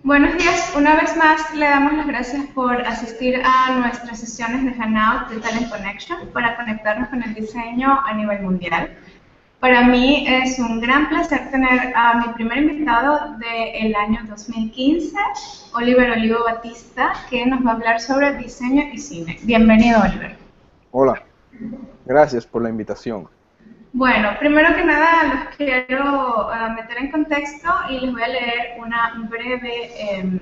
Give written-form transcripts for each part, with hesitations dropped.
Buenos días, una vez más le damos las gracias por asistir a nuestras sesiones de Hangout de Talent Connection para conectarnos con el diseño a nivel mundial. Para mí es un gran placer tener a mi primer invitado del año 2015, Oliver Olivo Batista, que nos va a hablar sobre diseño y cine. Bienvenido, Oliver. Hola, gracias por la invitación. Bueno, primero que nada los quiero meter en contexto y les voy a leer una breve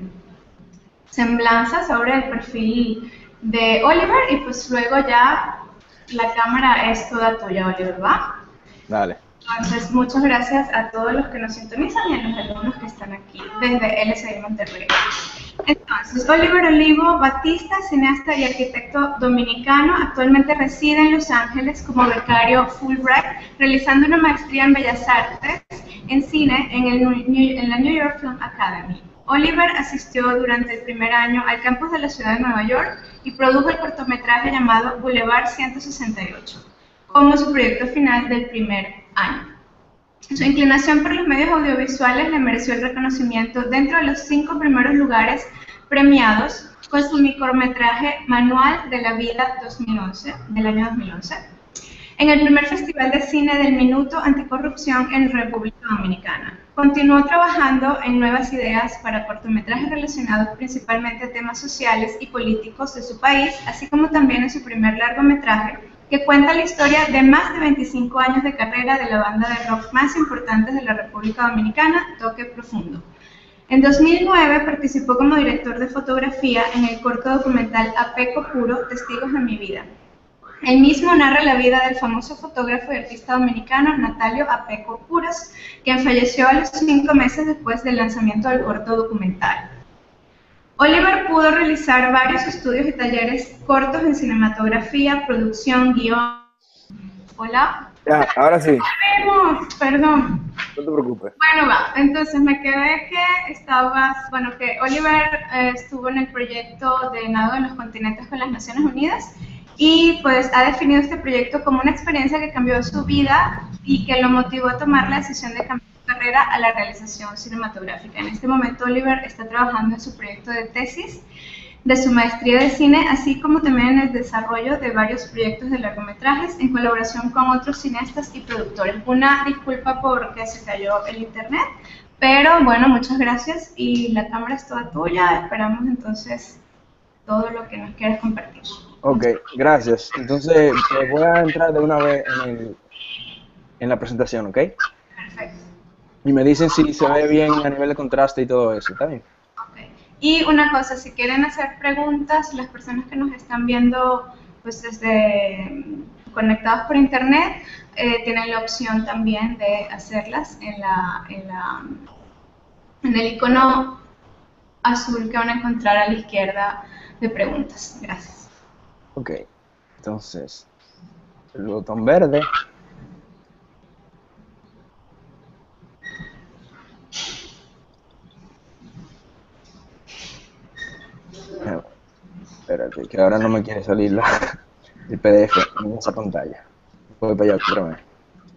semblanza sobre el perfil de Oliver y pues luego ya la cámara es toda tuya, Oliver, ¿va? Dale. Entonces, muchas gracias a todos los que nos sintonizan y a los alumnos que están aquí desde LSI Monterrey. Entonces, Oliver Olivo Batista, cineasta y arquitecto dominicano, actualmente reside en Los Ángeles como becario Fulbright, realizando una maestría en Bellas Artes en cine en la New York Film Academy. Oliver asistió durante el primer año al campus de la ciudad de Nueva York y produjo el cortometraje llamado Boulevard 168, como su proyecto final del primer año. Su inclinación por los medios audiovisuales le mereció el reconocimiento dentro de los 5 primeros lugares premiados con su micrometraje Manual de la Vida 2011, del año 2011, en el primer Festival de Cine del Minuto Anticorrupción en República Dominicana. Continuó trabajando en nuevas ideas para cortometrajes relacionados principalmente a temas sociales y políticos de su país, así como también en su primer largometraje, que cuenta la historia de más de 25 años de carrera de la banda de rock más importante de la República Dominicana, Toque Profundo. En 2009 participó como director de fotografía en el corto documental Apeco Puro, Testigos de mi vida. El mismo narra la vida del famoso fotógrafo y artista dominicano Natalio Apeco Puros, quien falleció a los 5 meses después del lanzamiento del corto documental. Oliver pudo realizar varios estudios y talleres cortos en cinematografía, producción, guión. Hola. Ya, ahora sí, Perdón. no te preocupes. Bueno, va. Entonces me quedé que Oliver estuvo en el proyecto de Nado de los Continentes con las Naciones Unidas y pues ha definido este proyecto como una experiencia que cambió su vida y que lo motivó a tomar la decisión de cambiar su carrera a la realización cinematográfica. En este momento Oliver está trabajando en su proyecto de tesis de su maestría de cine, así como también en el desarrollo de varios proyectos de largometrajes en colaboración con otros cineastas y productores. Una disculpa porque se cayó el internet, pero bueno, muchas gracias y la cámara es toda tuya. Esperamos entonces todo lo que nos quieras compartir. Ok, gracias. Entonces, voy a entrar de una vez en la presentación, ¿ok? Perfecto. Y me dicen si se ve bien a nivel de contraste y todo eso, ¿está bien? Okay. Y una cosa, si quieren hacer preguntas, las personas que nos están viendo pues desde conectados por internet, tienen la opción también de hacerlas en el icono azul que van a encontrar a la izquierda de preguntas. Gracias. Ok, entonces, el botón verde. Espérate, que ahora no me quiere salir el PDF en esa pantalla. Voy para allá otra vez.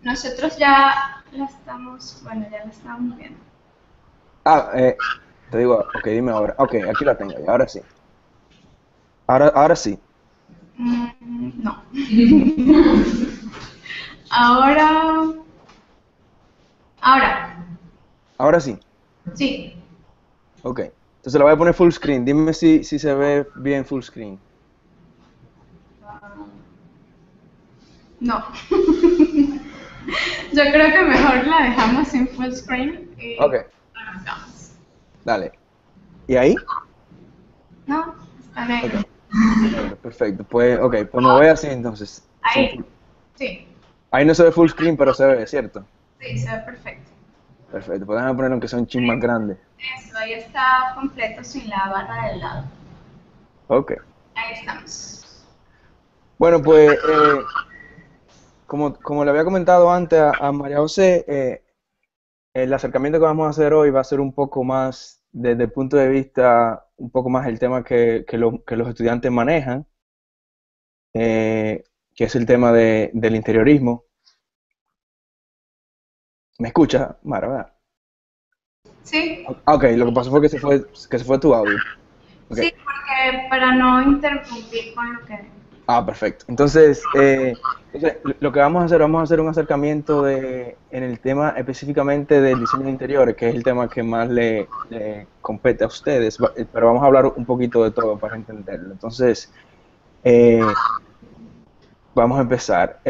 Nosotros ya la estamos viendo. Ah, te digo, ok, dime ahora. Ok, aquí la tengo, ya, ahora sí. Ahora sí. No. Ahora. Ahora. Ahora sí. Sí. Ok. Entonces la voy a poner full screen. Dime si se ve bien full screen. No. Yo creo que mejor la dejamos en full screen y Ok, arrancamos. dale. ¿Y ahí? No, está negro. Ok, negro, perfecto. Pues me voy así entonces. Ahí. Sí. Ahí no se ve full screen, pero se ve, ¿cierto? Sí, se ve perfecto. Perfecto, pues déjame ponerlo aunque sea un chin más grande. Eso, ahí está completo sin la barra del lado. Ok. Ahí estamos. Bueno, pues como le había comentado antes a María José, el acercamiento que vamos a hacer hoy va a ser un poco más, desde el punto de vista, un poco más el tema que los estudiantes manejan, que es el tema del interiorismo. ¿Me escuchas, Mara, verdad? Sí, Ah, ok, lo que pasó fue que se fue tu audio. Ok. sí, porque para no interrumpir con lo que... Ah, perfecto. Entonces, lo que vamos a hacer un acercamiento en el tema específicamente del diseño de interiores, que es el tema que más le compete a ustedes, pero vamos a hablar un poquito de todo para entenderlo. Entonces, eh, vamos a empezar.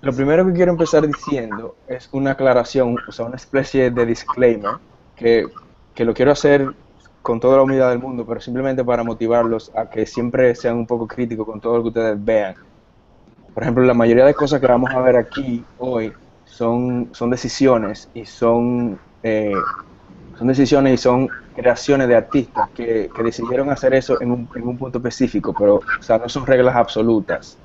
Lo primero que quiero empezar diciendo es una aclaración, o sea, una especie de disclaimer que, que lo quiero hacer con toda la humildad del mundo, pero simplemente para motivarlos a que siempre sean un poco críticos con todo lo que ustedes vean. Por ejemplo, la mayoría de cosas que vamos a ver aquí hoy son decisiones y son decisiones y son creaciones de artistas que decidieron hacer eso en un punto específico, pero o sea, no son reglas absolutas.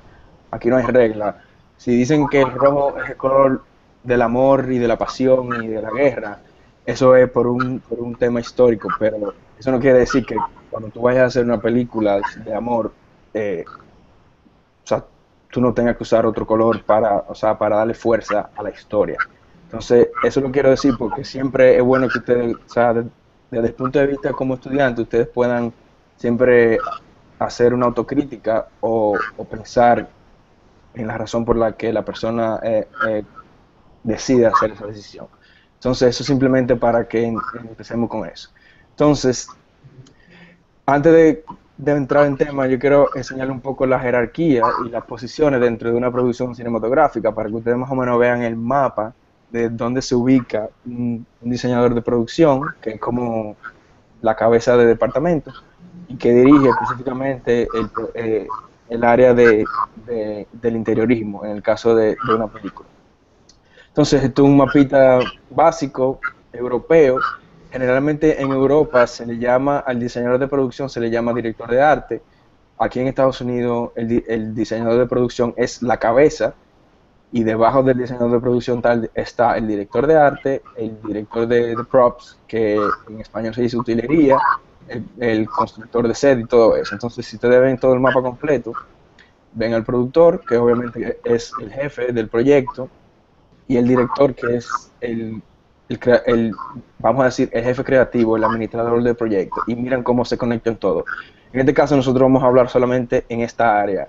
Aquí no hay regla. Si dicen que el rojo es el color del amor y de la pasión y de la guerra, eso es por un tema histórico, pero eso no quiere decir que cuando tú vayas a hacer una película de amor, o sea, tú no tengas que usar otro color para, o sea, para darle fuerza a la historia. Entonces, eso lo quiero decir porque siempre es bueno que ustedes, o sea, desde el punto de vista como estudiante, ustedes puedan siempre hacer una autocrítica o pensar en la razón por la que la persona decide hacer esa decisión. Entonces, eso simplemente para que empecemos con eso. Entonces, antes de entrar en tema, yo quiero enseñarle un poco la jerarquía y las posiciones dentro de una producción cinematográfica para que ustedes más o menos vean el mapa de dónde se ubica un diseñador de producción, que es como la cabeza de departamento y que dirige específicamente el área del interiorismo en el caso de una película. Entonces, esto es un mapita básico europeo. Generalmente en Europa se le llama al diseñador de producción, se le llama director de arte. Aquí en Estados Unidos el diseñador de producción es la cabeza y debajo del diseñador de producción tal está el director de arte, el director de props, que en español se dice utilería, el constructor de set y todo eso. Entonces, si ustedes ven todo el mapa completo, ven al productor, que obviamente es el jefe del proyecto, y el director, que es vamos a decir, el jefe creativo, el administrador del proyecto, y miran cómo se conectan todos. En este caso nosotros vamos a hablar solamente en esta área,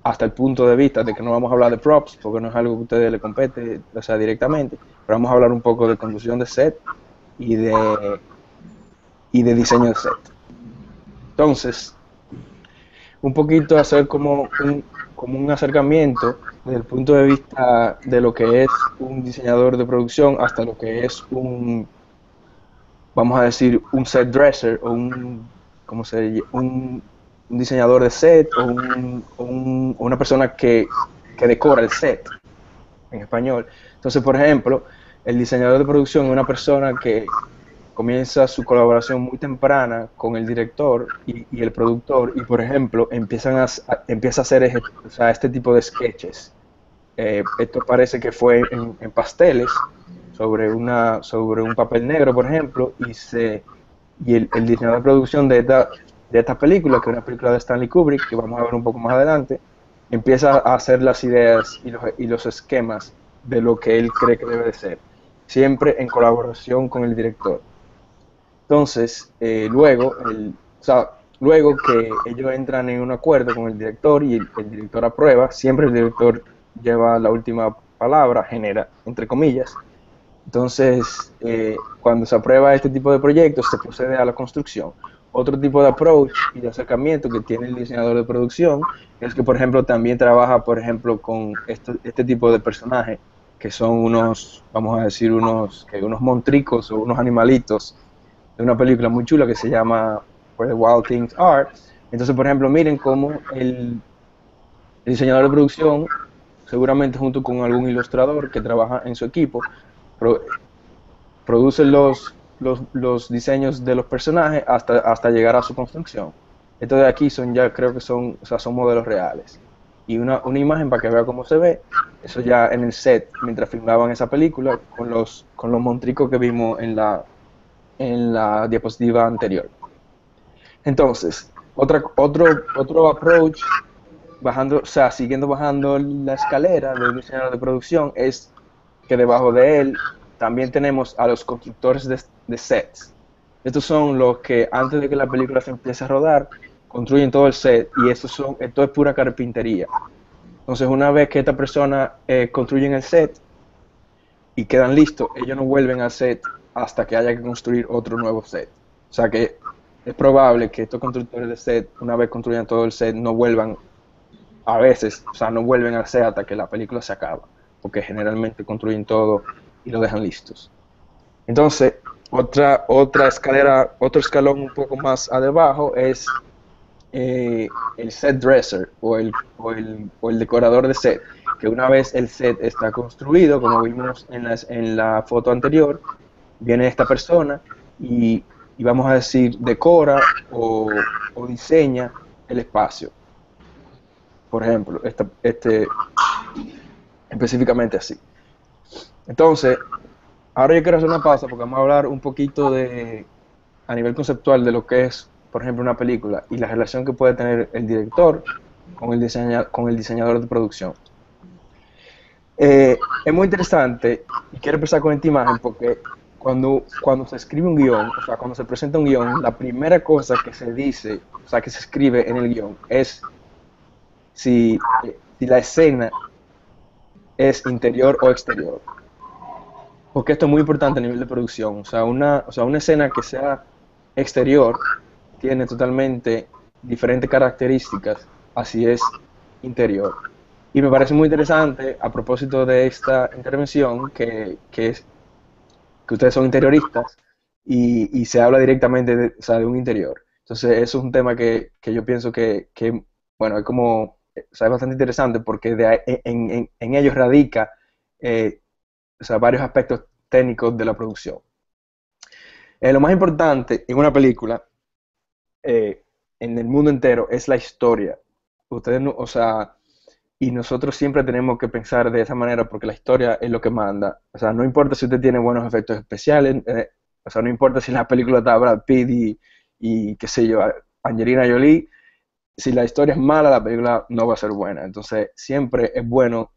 hasta el punto de vista de que no vamos a hablar de props, porque no es algo que a ustedes les compete, o sea, directamente, pero vamos a hablar un poco de conducción de set y de diseño de set. Entonces, un poquito hacer como un acercamiento desde el punto de vista de lo que es un diseñador de producción hasta lo que es vamos a decir, un set dresser o ¿cómo se dice? Un diseñador de set o una persona que decora el set en español. Entonces, por ejemplo, el diseñador de producción es una persona que comienza su colaboración muy temprana con el director y el productor y, por ejemplo, empieza a hacer o sea, este tipo de sketches. Esto parece que fue en pasteles sobre un papel negro, por ejemplo, y el diseñador de producción de esta película, que es una película de Stanley Kubrick, que vamos a ver un poco más adelante, empieza a hacer las ideas y los esquemas de lo que él cree que debe de ser, siempre en colaboración con el director. Entonces, o sea, luego que ellos entran en un acuerdo con el director y el director aprueba, siempre el director lleva la última palabra, genera, entre comillas. Entonces, cuando se aprueba este tipo de proyectos, se procede a la construcción. Otro tipo de approach y de acercamiento que tiene el diseñador de producción es que, por ejemplo, también trabaja, por ejemplo, con este tipo de personajes que son vamos a decir, unos montricos o unos animalitos de una película muy chula que se llama Where the Wild Things Are. Entonces, por ejemplo, miren cómo el diseñador de producción, seguramente junto con algún ilustrador que trabaja en su equipo, pro, produce los diseños de los personajes hasta llegar a su construcción. Estos de aquí creo que son, o sea, son modelos reales. Y una imagen para que vea cómo se ve, eso ya en el set, mientras filmaban esa película, con los montricos que vimos en la diapositiva anterior. Entonces, otro approach, bajando, o sea, siguiendo bajando la escalera del diseñador de producción, es que debajo de él también tenemos a los constructores de sets. Estos son los que antes de que la película se empiece a rodar, construyen todo el set y esto es pura carpintería. Entonces, una vez que esta persona construyen el set y quedan listos, ellos no vuelven al set hasta que haya que construir otro nuevo set. O sea que es probable que estos constructores de set, una vez construyan todo el set, no vuelvan a veces, o sea, no vuelven al set hasta que la película se acaba, porque generalmente construyen todo y lo dejan listos. Entonces, otra escalera, otro escalón un poco más abajo es el set dresser o el decorador de set, que una vez el set está construido, como vimos en la foto anterior, viene esta persona y vamos a decir decora o diseña el espacio. Por ejemplo, específicamente así. Entonces, ahora yo quiero hacer una pausa porque vamos a hablar un poquito a nivel conceptual de lo que es, por ejemplo, una película y la relación que puede tener el director con con el diseñador de producción. Es muy interesante y quiero empezar con esta imagen porque cuando se escribe un guión, o sea, cuando se presenta un guión, la primera cosa que se dice, o sea, que se escribe en el guión es si la escena es interior o exterior. Porque esto es muy importante a nivel de producción. O sea, una escena que sea exterior tiene totalmente diferentes características, así es interior. Y me parece muy interesante, a propósito de esta intervención, que ustedes son interioristas y se habla directamente o sea, de un interior. Entonces, eso es un tema que yo pienso bueno, es como, o sea, es bastante interesante porque en ellos radica o sea, varios aspectos técnicos de la producción. Lo más importante en una película, en el mundo entero, es la historia. Ustedes, no, o sea, y nosotros siempre tenemos que pensar de esa manera porque la historia es lo que manda. O sea, no importa si usted tiene buenos efectos especiales, o sea, no importa si en la película está Brad Pitt y qué sé yo, Angelina Jolie, si la historia es mala, la película no va a ser buena. Entonces, siempre es bueno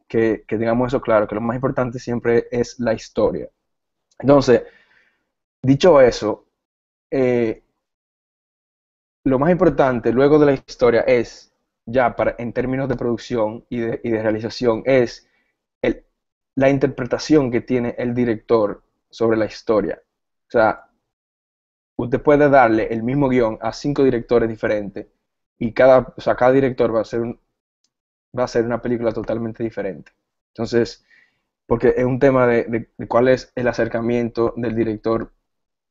que tengamos eso claro, que lo más importante siempre es la historia. Entonces, dicho eso, eh, lo más importante luego de la historia es, ya en términos de producción y de realización, es el- la interpretación que tiene el director sobre la historia. O sea, usted puede darle el mismo guión a 5 directores diferentes y o sea, cada director va a hacer una película totalmente diferente. Entonces, porque es un tema de cuál es el acercamiento del director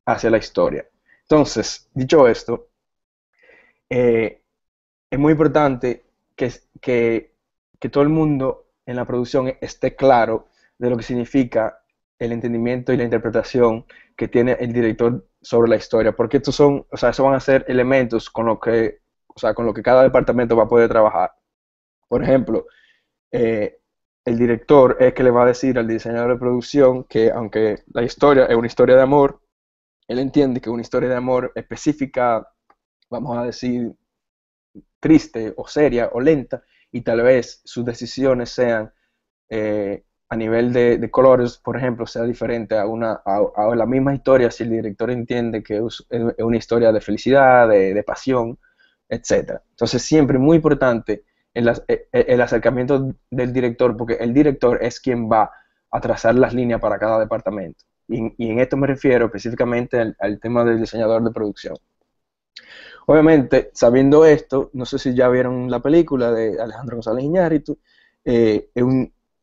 hacia la historia. Entonces, dicho esto, eh, es muy importante que, que, que todo el mundo en la producción esté claro de lo que significa el entendimiento y la interpretación que tiene el director sobre la historia, porque estos son, o sea, eso van a ser elementos o sea, con lo que cada departamento va a poder trabajar. Por ejemplo, eh, el director es que le va a decir al diseñador de producción que aunque la historia es una historia de amor, él entiende que una historia de amor específica, vamos a decir, triste o seria o lenta, y tal vez sus decisiones sean a nivel de colores, por ejemplo, sea diferente a la misma historia si el director entiende que es una historia de felicidad, de pasión, etcétera. Entonces, siempre muy importante el acercamiento del director, porque el director es quien va a trazar las líneas para cada departamento. Y en esto me refiero específicamente al tema del diseñador de producción. Obviamente, sabiendo esto, no sé si ya vieron la película de Alejandro González Iñárritu,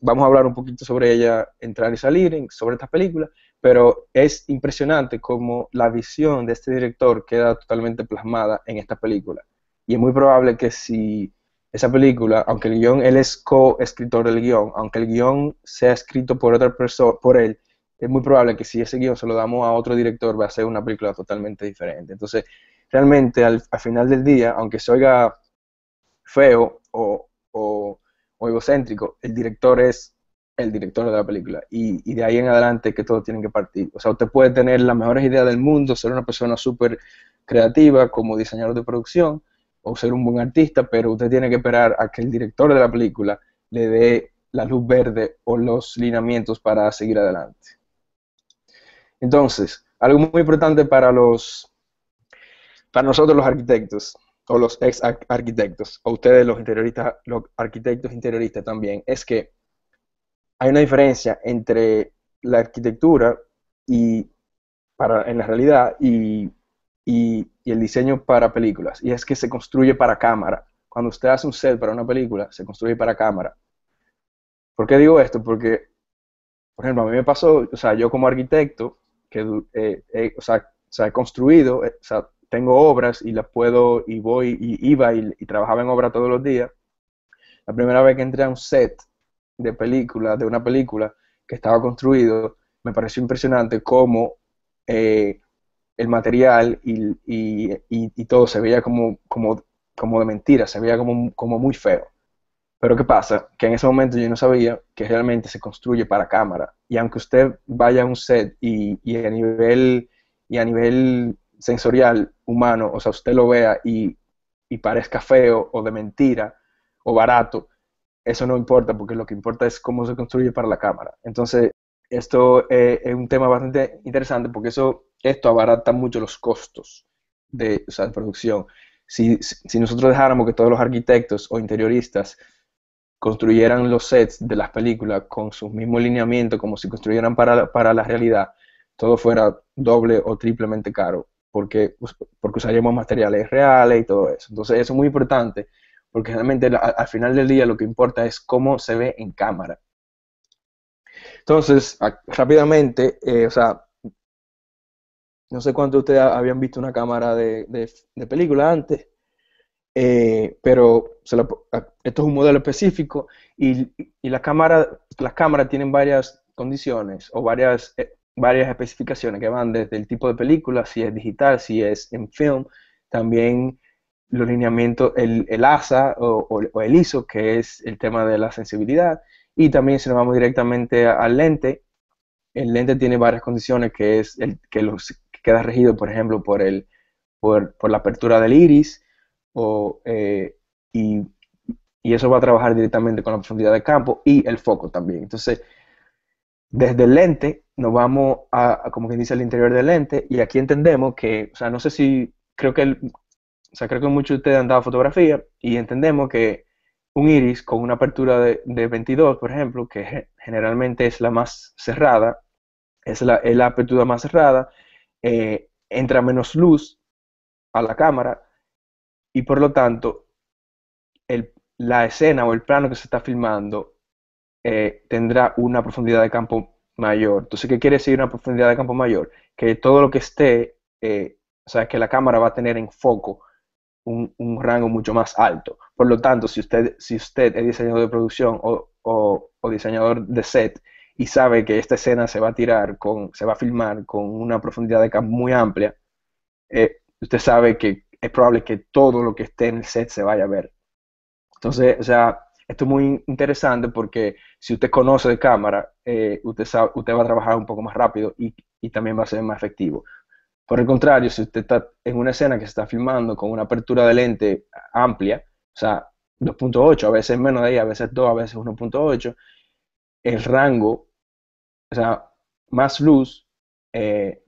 vamos a hablar un poquito sobre ella, entrar y salir, sobre esta película, pero es impresionante cómo la visión de este director queda totalmente plasmada en esta película. Y es muy probable que si esa película, aunque el guión, él es co-escritor del guión, aunque el guión sea escrito por otra persona, por él, es muy probable que si ese guión se lo damos a otro director, va a ser una película totalmente diferente. Entonces, realmente al final del día, aunque se oiga feo o egocéntrico, el director es el director de la película y de ahí en adelante que todos tienen que partir. O sea, usted puede tener las mejores ideas del mundo, ser una persona súper creativa como diseñador de producción o ser un buen artista, pero usted tiene que esperar a que el director de la película le dé la luz verde o los lineamientos para seguir adelante. Entonces, algo muy importante para nosotros los arquitectos, o los ex arquitectos, o ustedes los interioristas, los arquitectos interioristas también, es que hay una diferencia entre la arquitectura y en la realidad y el diseño para películas, y es que se construye para cámara. Cuando usted hace un set para una película, se construye para cámara. ¿Por qué digo esto? Porque, por ejemplo, a mí me pasó, o sea, yo como arquitecto, o sea, he construido, o sea, tengo obras y las puedo, y voy, y iba y trabajaba en obra todos los días. La primera vez que entré a un set de película, de una película que estaba construido, me pareció impresionante cómo el material y todo se veía como de mentira, se veía como muy feo. Pero ¿qué pasa? Que en ese momento yo no sabía que realmente se construye para cámara. Y aunque usted vaya a un set y a nivel sensorial humano, o sea, usted lo vea y parezca feo o de mentira o barato, eso no importa, porque lo que importa es cómo se construye para la cámara. Entonces, esto es un tema bastante interesante porque esto abarata mucho los costos o sea, de producción. Si nosotros dejáramos que todos los arquitectos o interioristas construyeran los sets de las películas con sus mismos lineamientos, como si construyeran para la realidad, todo fuera doble o triplemente caro, porque usaríamos materiales reales y todo eso. Entonces, eso es muy importante, porque realmente al final del día lo que importa es cómo se ve en cámara. Entonces, rápidamente, o sea, no sé cuántos de ustedes habían visto una cámara de película antes, pero esto es un modelo específico y las cámaras tienen varias condiciones o varias especificaciones que van desde el tipo de película, si es digital, si es en film, también los lineamientos, el ASA o el ISO, que es el tema de la sensibilidad, y también si nos vamos directamente al lente, el lente tiene varias condiciones que es que queda regido, por ejemplo, por la apertura del iris, o, y, y eso va a trabajar directamente con la profundidad de campo y el foco también. Entonces, desde el lente nos vamos como quien dice, al interior del lente, y aquí entendemos que, o sea, no sé si, creo que muchos de ustedes han dado fotografía y entendemos que un iris con una apertura de 22, por ejemplo, que generalmente es la más cerrada, es la apertura más cerrada, entra menos luz a la cámara y por lo tanto la escena o el plano que se está filmando tendrá una profundidad de campo mayor. Entonces, ¿qué quiere decir una profundidad de campo mayor? Que todo lo que esté, o sea, que la cámara va a tener en foco un rango mucho más alto. Por lo tanto, si usted es diseñador de producción o diseñador de set y sabe que esta escena se va a se va a filmar con una profundidad de campo muy amplia, usted sabe que es probable que todo lo que esté en el set se vaya a ver. Entonces, o sea, esto es muy interesante porque si usted conoce de cámara, usted va a trabajar un poco más rápido y también va a ser más efectivo. Por el contrario, si usted está en una escena que se está filmando con una apertura de lente amplia, o sea, 2.8, a veces menos de ahí, a veces 2, a veces 1.8, el rango, o sea, más luz eh,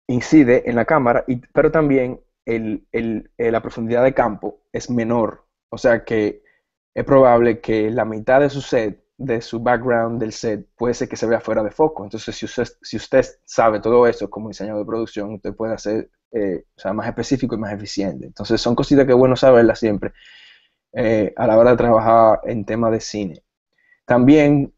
incide en la cámara, pero también la profundidad de campo es menor. O sea que es probable que la mitad de su set, de su background del set, puede ser que se vea fuera de foco. Entonces, si usted sabe todo eso como diseñador de producción, usted puede hacer, o sea, más específico y más eficiente. Entonces, son cositas que es bueno saberlas siempre a la hora de trabajar en tema de cine. También,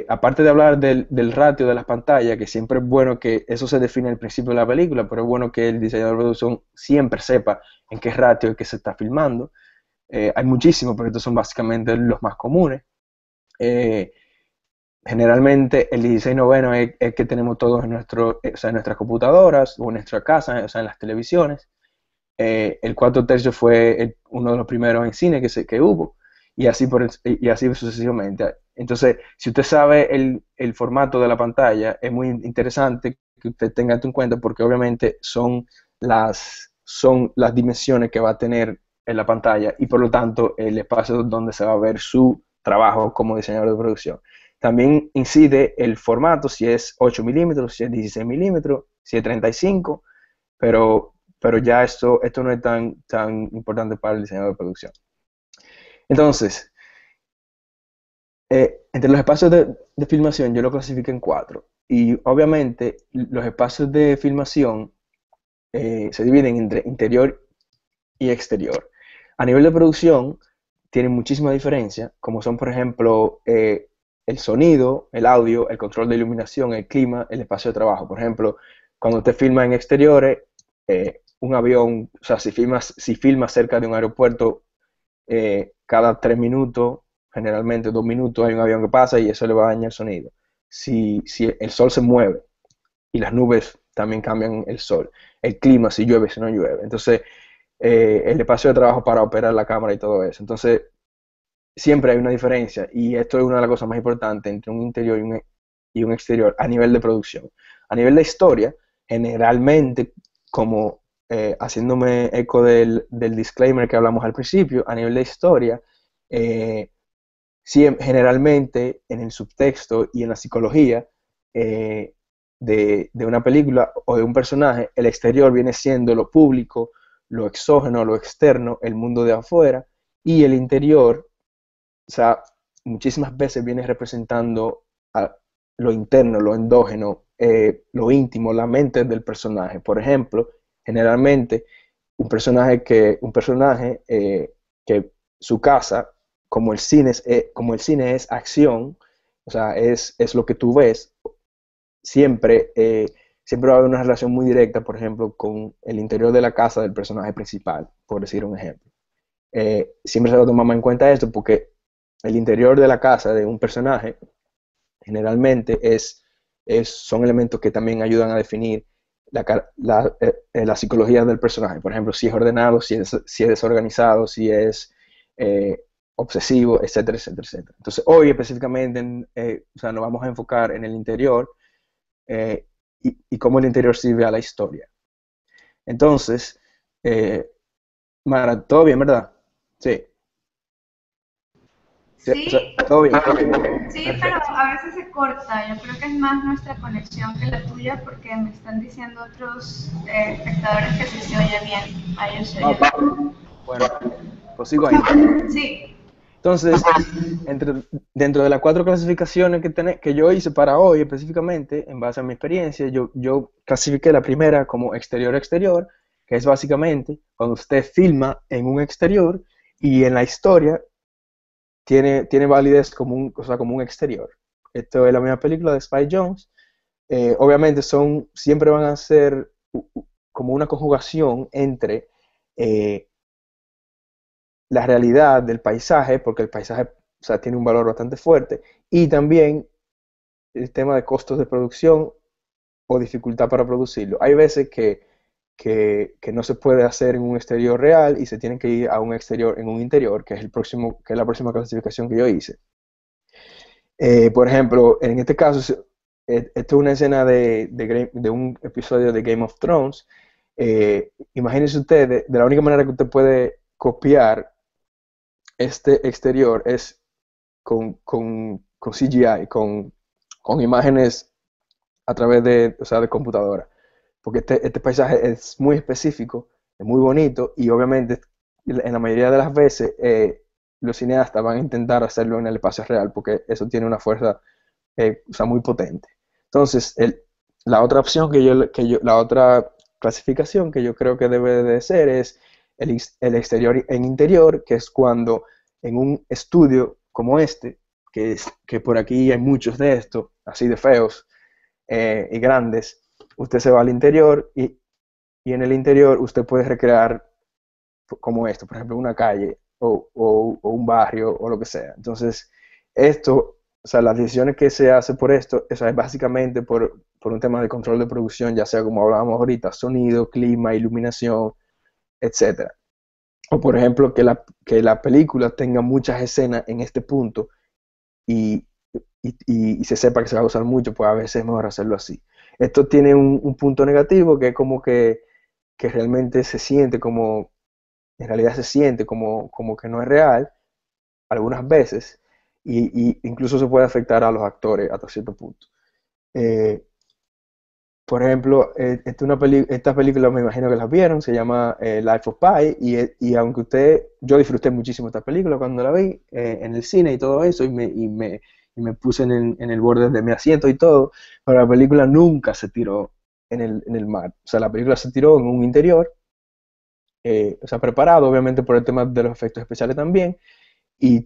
aparte de hablar del ratio de las pantallas, que siempre es bueno que eso se define al principio de la película, pero es bueno que el diseñador de producción siempre sepa en qué ratio es que se está filmando. Hay muchísimos, pero estos son básicamente los más comunes. Eh, Generalmente el 16:9 es que tenemos todos o sea, en nuestras computadoras o en nuestra casa, o sea, en las televisiones. El 4/3 fue uno de los primeros en cine que hubo, y así sucesivamente. Entonces, si usted sabe el formato de la pantalla, es muy interesante que usted tenga esto en cuenta porque obviamente son las dimensiones que va a tener en la pantalla y por lo tanto el espacio donde se va a ver su trabajo como diseñador de producción. También incide el formato, si es 8 milímetros, si es 16 milímetros, si es 35, pero ya esto no es tan importante para el diseñador de producción. Entonces, entre los espacios de filmación yo lo clasifico en cuatro. Y obviamente los espacios de filmación se dividen entre interior y exterior. A nivel de producción tienen muchísima diferencia, como son por ejemplo el sonido, el audio, el control de iluminación, el clima, el espacio de trabajo. Por ejemplo, cuando usted filma en exteriores, un avión, o sea, si filmas cerca de un aeropuerto, cada 3 minutos, generalmente 2 minutos, hay un avión que pasa y eso le va a dañar el sonido. Si el sol se mueve y las nubes también cambian el sol, el clima, si llueve, si no llueve. Entonces, el espacio de trabajo para operar la cámara y todo eso. Entonces, siempre hay una diferencia y esto es una de las cosas más importantes entre un interior y un exterior a nivel de producción. A nivel de historia, generalmente, como haciéndome eco del disclaimer que hablamos al principio, a nivel de historia, generalmente en el subtexto y en la psicología de una película o de un personaje, el exterior viene siendo lo público, lo exógeno, lo externo, el mundo de afuera, y el interior, o sea, muchísimas veces viene representando lo interno, lo endógeno, lo íntimo, la mente del personaje. Por ejemplo, generalmente un personaje que su casa, como el cine es acción, o sea, es lo que tú ves, siempre va a haber una relación muy directa, por ejemplo, con el interior de la casa del personaje principal, por decir un ejemplo. Siempre se lo tomamos en cuenta esto porque el interior de la casa de un personaje generalmente son elementos que también ayudan a definir la psicología del personaje. Por ejemplo, si es ordenado, si es desorganizado, si es obsesivo, etcétera, etcétera, etcétera. Entonces, hoy específicamente, o sea, nos vamos a enfocar en el interior y cómo el interior sirve a la historia. Entonces, Mara, todo bien, ¿verdad? Sí. Sí, o sea, Sí, todo bien. sí, pero Perfecto. a veces se corta. Yo creo que es más nuestra conexión que la tuya porque me están diciendo otros espectadores que sí se oye bien. A ellos se oye Ok. bien. Bueno, pues sigo ahí entonces. Sí, Entonces, dentro de las cuatro clasificaciones que yo hice para hoy específicamente, en base a mi experiencia, yo clasifiqué la primera como exterior-exterior, que es básicamente cuando usted filma en un exterior y en la historia tiene validez o sea, como un exterior. Esto es la misma película de Spy Jones. Obviamente siempre van a ser como una conjugación entre eh, la realidad del paisaje, porque el paisaje, o sea, tiene un valor bastante fuerte, y también el tema de costos de producción o dificultad para producirlo. Hay veces que no se puede hacer en un exterior real y se tienen que ir a un exterior en un interior, que es la próxima clasificación que yo hice. Por ejemplo, en este caso, esto es una escena de un episodio de Game of Thrones. Imagínense ustedes, de la única manera que usted puede copiar este exterior es con CGI, con imágenes a través o sea, de computadora. Porque este paisaje es muy específico, es muy bonito y obviamente en la mayoría de las veces los cineastas van a intentar hacerlo en el espacio real porque eso tiene una fuerza o sea, muy potente. Entonces, la otra opción la otra clasificación que yo creo que debe de ser es el exterior en interior, que es cuando en un estudio como este, que por aquí hay muchos de estos, así de feos y grandes, usted se va al interior y en el interior usted puede recrear como esto, por ejemplo, una calle o un barrio o lo que sea. Entonces, o sea, las decisiones que se hacen por esto, o sea, es básicamente por un tema de control de producción, ya sea como hablábamos ahorita, sonido, clima, iluminación, etcétera. O por ejemplo, que la película tenga muchas escenas en este punto y, y se sepa que se va a usar mucho, pues a veces es mejor hacerlo así. Esto tiene un punto negativo que es como que realmente se siente como, en realidad se siente como que no es real algunas veces. y incluso se puede afectar a los actores hasta cierto punto. Eh, por ejemplo, esta película me imagino que la vieron, se llama Life of Pi, y aunque yo disfruté muchísimo esta película cuando la vi en el cine y todo eso, y me puse en el borde de mi asiento y todo, pero la película nunca se tiró en el mar. O sea, la película se tiró en un interior, o sea, preparado obviamente por el tema de los efectos especiales también,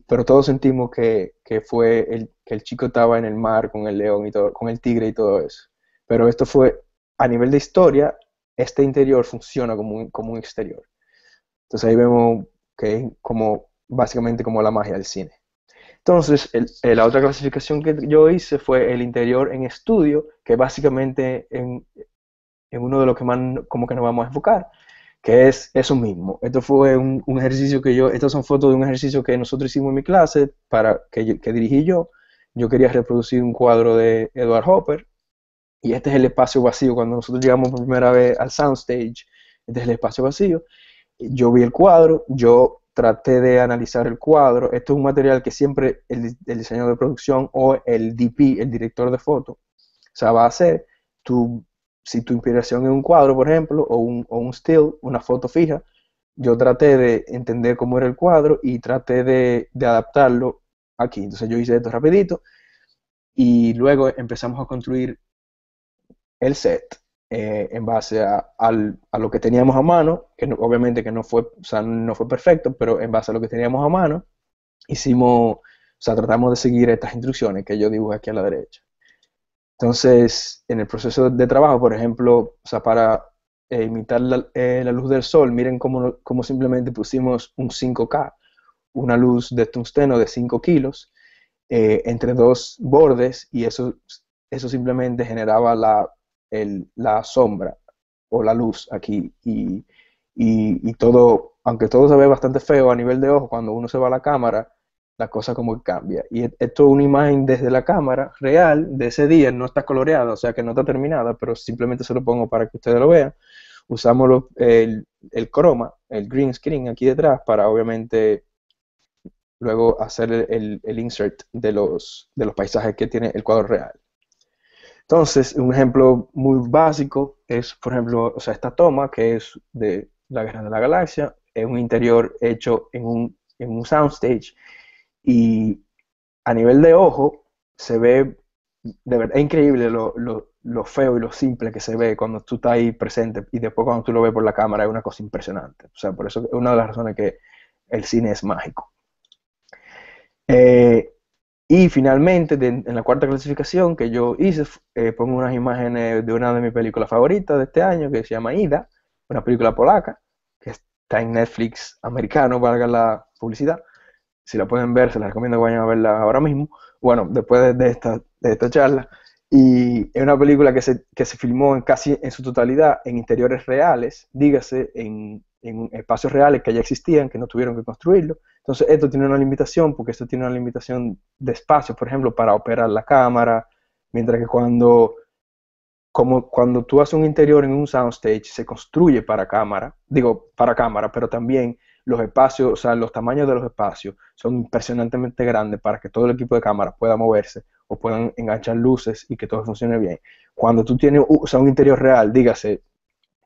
pero todos sentimos que fue que el chico estaba en el mar con el león y todo, con el tigre y todo eso. Pero esto fue, a nivel de historia, este interior funciona como un exterior. Entonces ahí vemos que es como, básicamente como la magia del cine. Entonces, la otra clasificación que yo hice fue el interior en estudio, que básicamente en uno de los que más como que nos vamos a enfocar, que es eso mismo. Esto fue un ejercicio estas son fotos de un ejercicio que nosotros hicimos en mi clase, que dirigí yo. Yo quería reproducir un cuadro de Edward Hopper, y este es el espacio vacío. Cuando nosotros llegamos por primera vez al soundstage, este es el espacio vacío. Yo vi el cuadro, yo traté de analizar el cuadro. Esto es un material que siempre el diseñador de producción o el DP, el director de foto, o sea, va a hacer. Si tu inspiración es un cuadro, por ejemplo, o un still, una foto fija, yo traté de entender cómo era el cuadro y traté de adaptarlo aquí. Entonces yo hice esto rapidito y luego empezamos a construir el set en base a lo que teníamos a mano, que obviamente que no fue, o sea, no fue perfecto, pero en base a lo que teníamos a mano, o sea, tratamos de seguir estas instrucciones que yo dibujé aquí a la derecha. Entonces, en el proceso de trabajo, por ejemplo, o sea, para imitar la luz del sol, miren cómo simplemente pusimos un 5K, una luz de tungsteno de 5 kilos, entre dos bordes, y eso simplemente generaba la sombra o la luz aquí, y todo, aunque todo se ve bastante feo a nivel de ojo, cuando uno se va a la cámara, la cosa como que cambia. Y esto es una imagen desde la cámara real de ese día, no está coloreada, o sea que no está terminada, pero simplemente se lo pongo para que ustedes lo vean. Usamos el croma, el green screen aquí detrás, para obviamente luego hacer el insert de los paisajes que tiene el cuadro real. Entonces, un ejemplo muy básico es, por ejemplo, o sea, esta toma que es de la Guerra de la Galaxia, es un interior hecho en un soundstage, y a nivel de ojo se ve, de verdad, es increíble lo feo y lo simple que se ve cuando tú estás ahí presente, y después cuando tú lo ves por la cámara es una cosa impresionante. O sea, por eso es una de las razones que el cine es mágico. Y finalmente, en la cuarta clasificación que yo hice, pongo unas imágenes de una de mis películas favoritas de este año, que se llama Ida, una película polaca, que está en Netflix americano, valga la publicidad. Si la pueden ver, se les recomiendo que vayan a verla ahora mismo, bueno, después de esta charla. Y es una película que se filmó casi en su totalidad en interiores reales, dígase, en espacios reales que ya existían, que no tuvieron que construirlo. Entonces esto tiene una limitación, porque esto tiene una limitación de espacio, por ejemplo, para operar la cámara, mientras que cuando tú haces un interior en un soundstage, se construye para cámara, pero también los espacios, o sea, los tamaños de los espacios son impresionantemente grandes para que todo el equipo de cámara pueda moverse o puedan enganchar luces y que todo funcione bien. Cuando tú tienes, o sea, un interior real, dígase,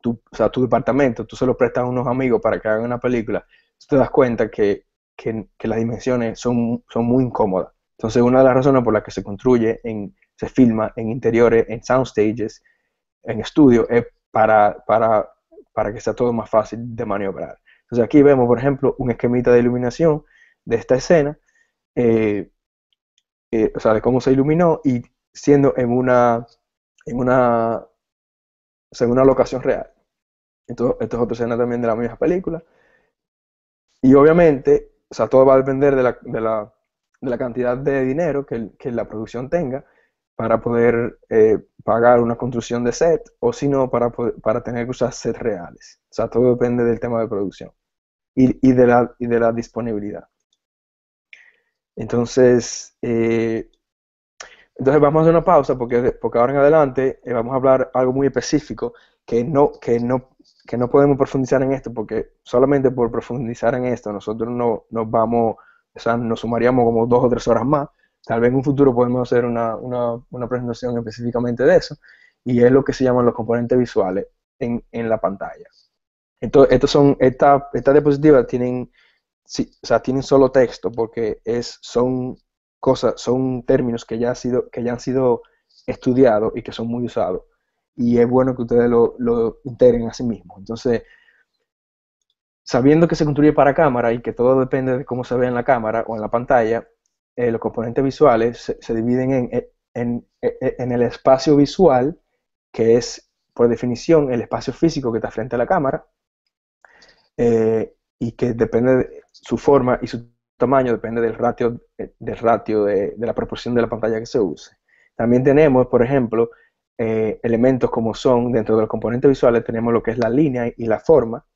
o sea, tu departamento, tú se lo prestas a unos amigos para que hagan una película, tú te das cuenta que las dimensiones son muy incómodas. Entonces, una de las razones por las que se filma en interiores, en soundstages, en estudio, es para que sea todo más fácil de maniobrar. Entonces, aquí vemos, por ejemplo, un esquemita de iluminación de esta escena, o sea, de cómo se iluminó, y siendo en una locación real. Esto es otra escena también de la misma película. Y obviamente, o sea, todo va a depender de la cantidad de dinero que la producción tenga para poder pagar una construcción de set, o si no, para tener que usar sets reales. O sea, todo depende del tema de producción y de la disponibilidad. Entonces vamos a hacer una pausa, porque ahora en adelante vamos a hablar algo muy específico que no podemos profundizar en esto, porque solamente por profundizar en esto nosotros no nos vamos o sea, nos sumaríamos como 2 o 3 horas más. Tal vez en un futuro podemos hacer una presentación específicamente de eso, y es lo que se llaman los componentes visuales en la pantalla. Entonces, estas diapositivas tienen, sí, o sea, tienen solo texto porque son términos que ya han sido estudiados y que son muy usados. Y es bueno que ustedes lo integren a sí mismos. Entonces, sabiendo que se construye para cámara y que todo depende de cómo se ve en la cámara o en la pantalla, los componentes visuales se dividen en el espacio visual, que es, por definición, el espacio físico que está frente a la cámara, y que depende de su forma y su tamaño, depende del ratio de la proporción de la pantalla que se use. También tenemos, por ejemplo, elementos como son, dentro de los componentes visuales, tenemos lo que es la línea y la forma.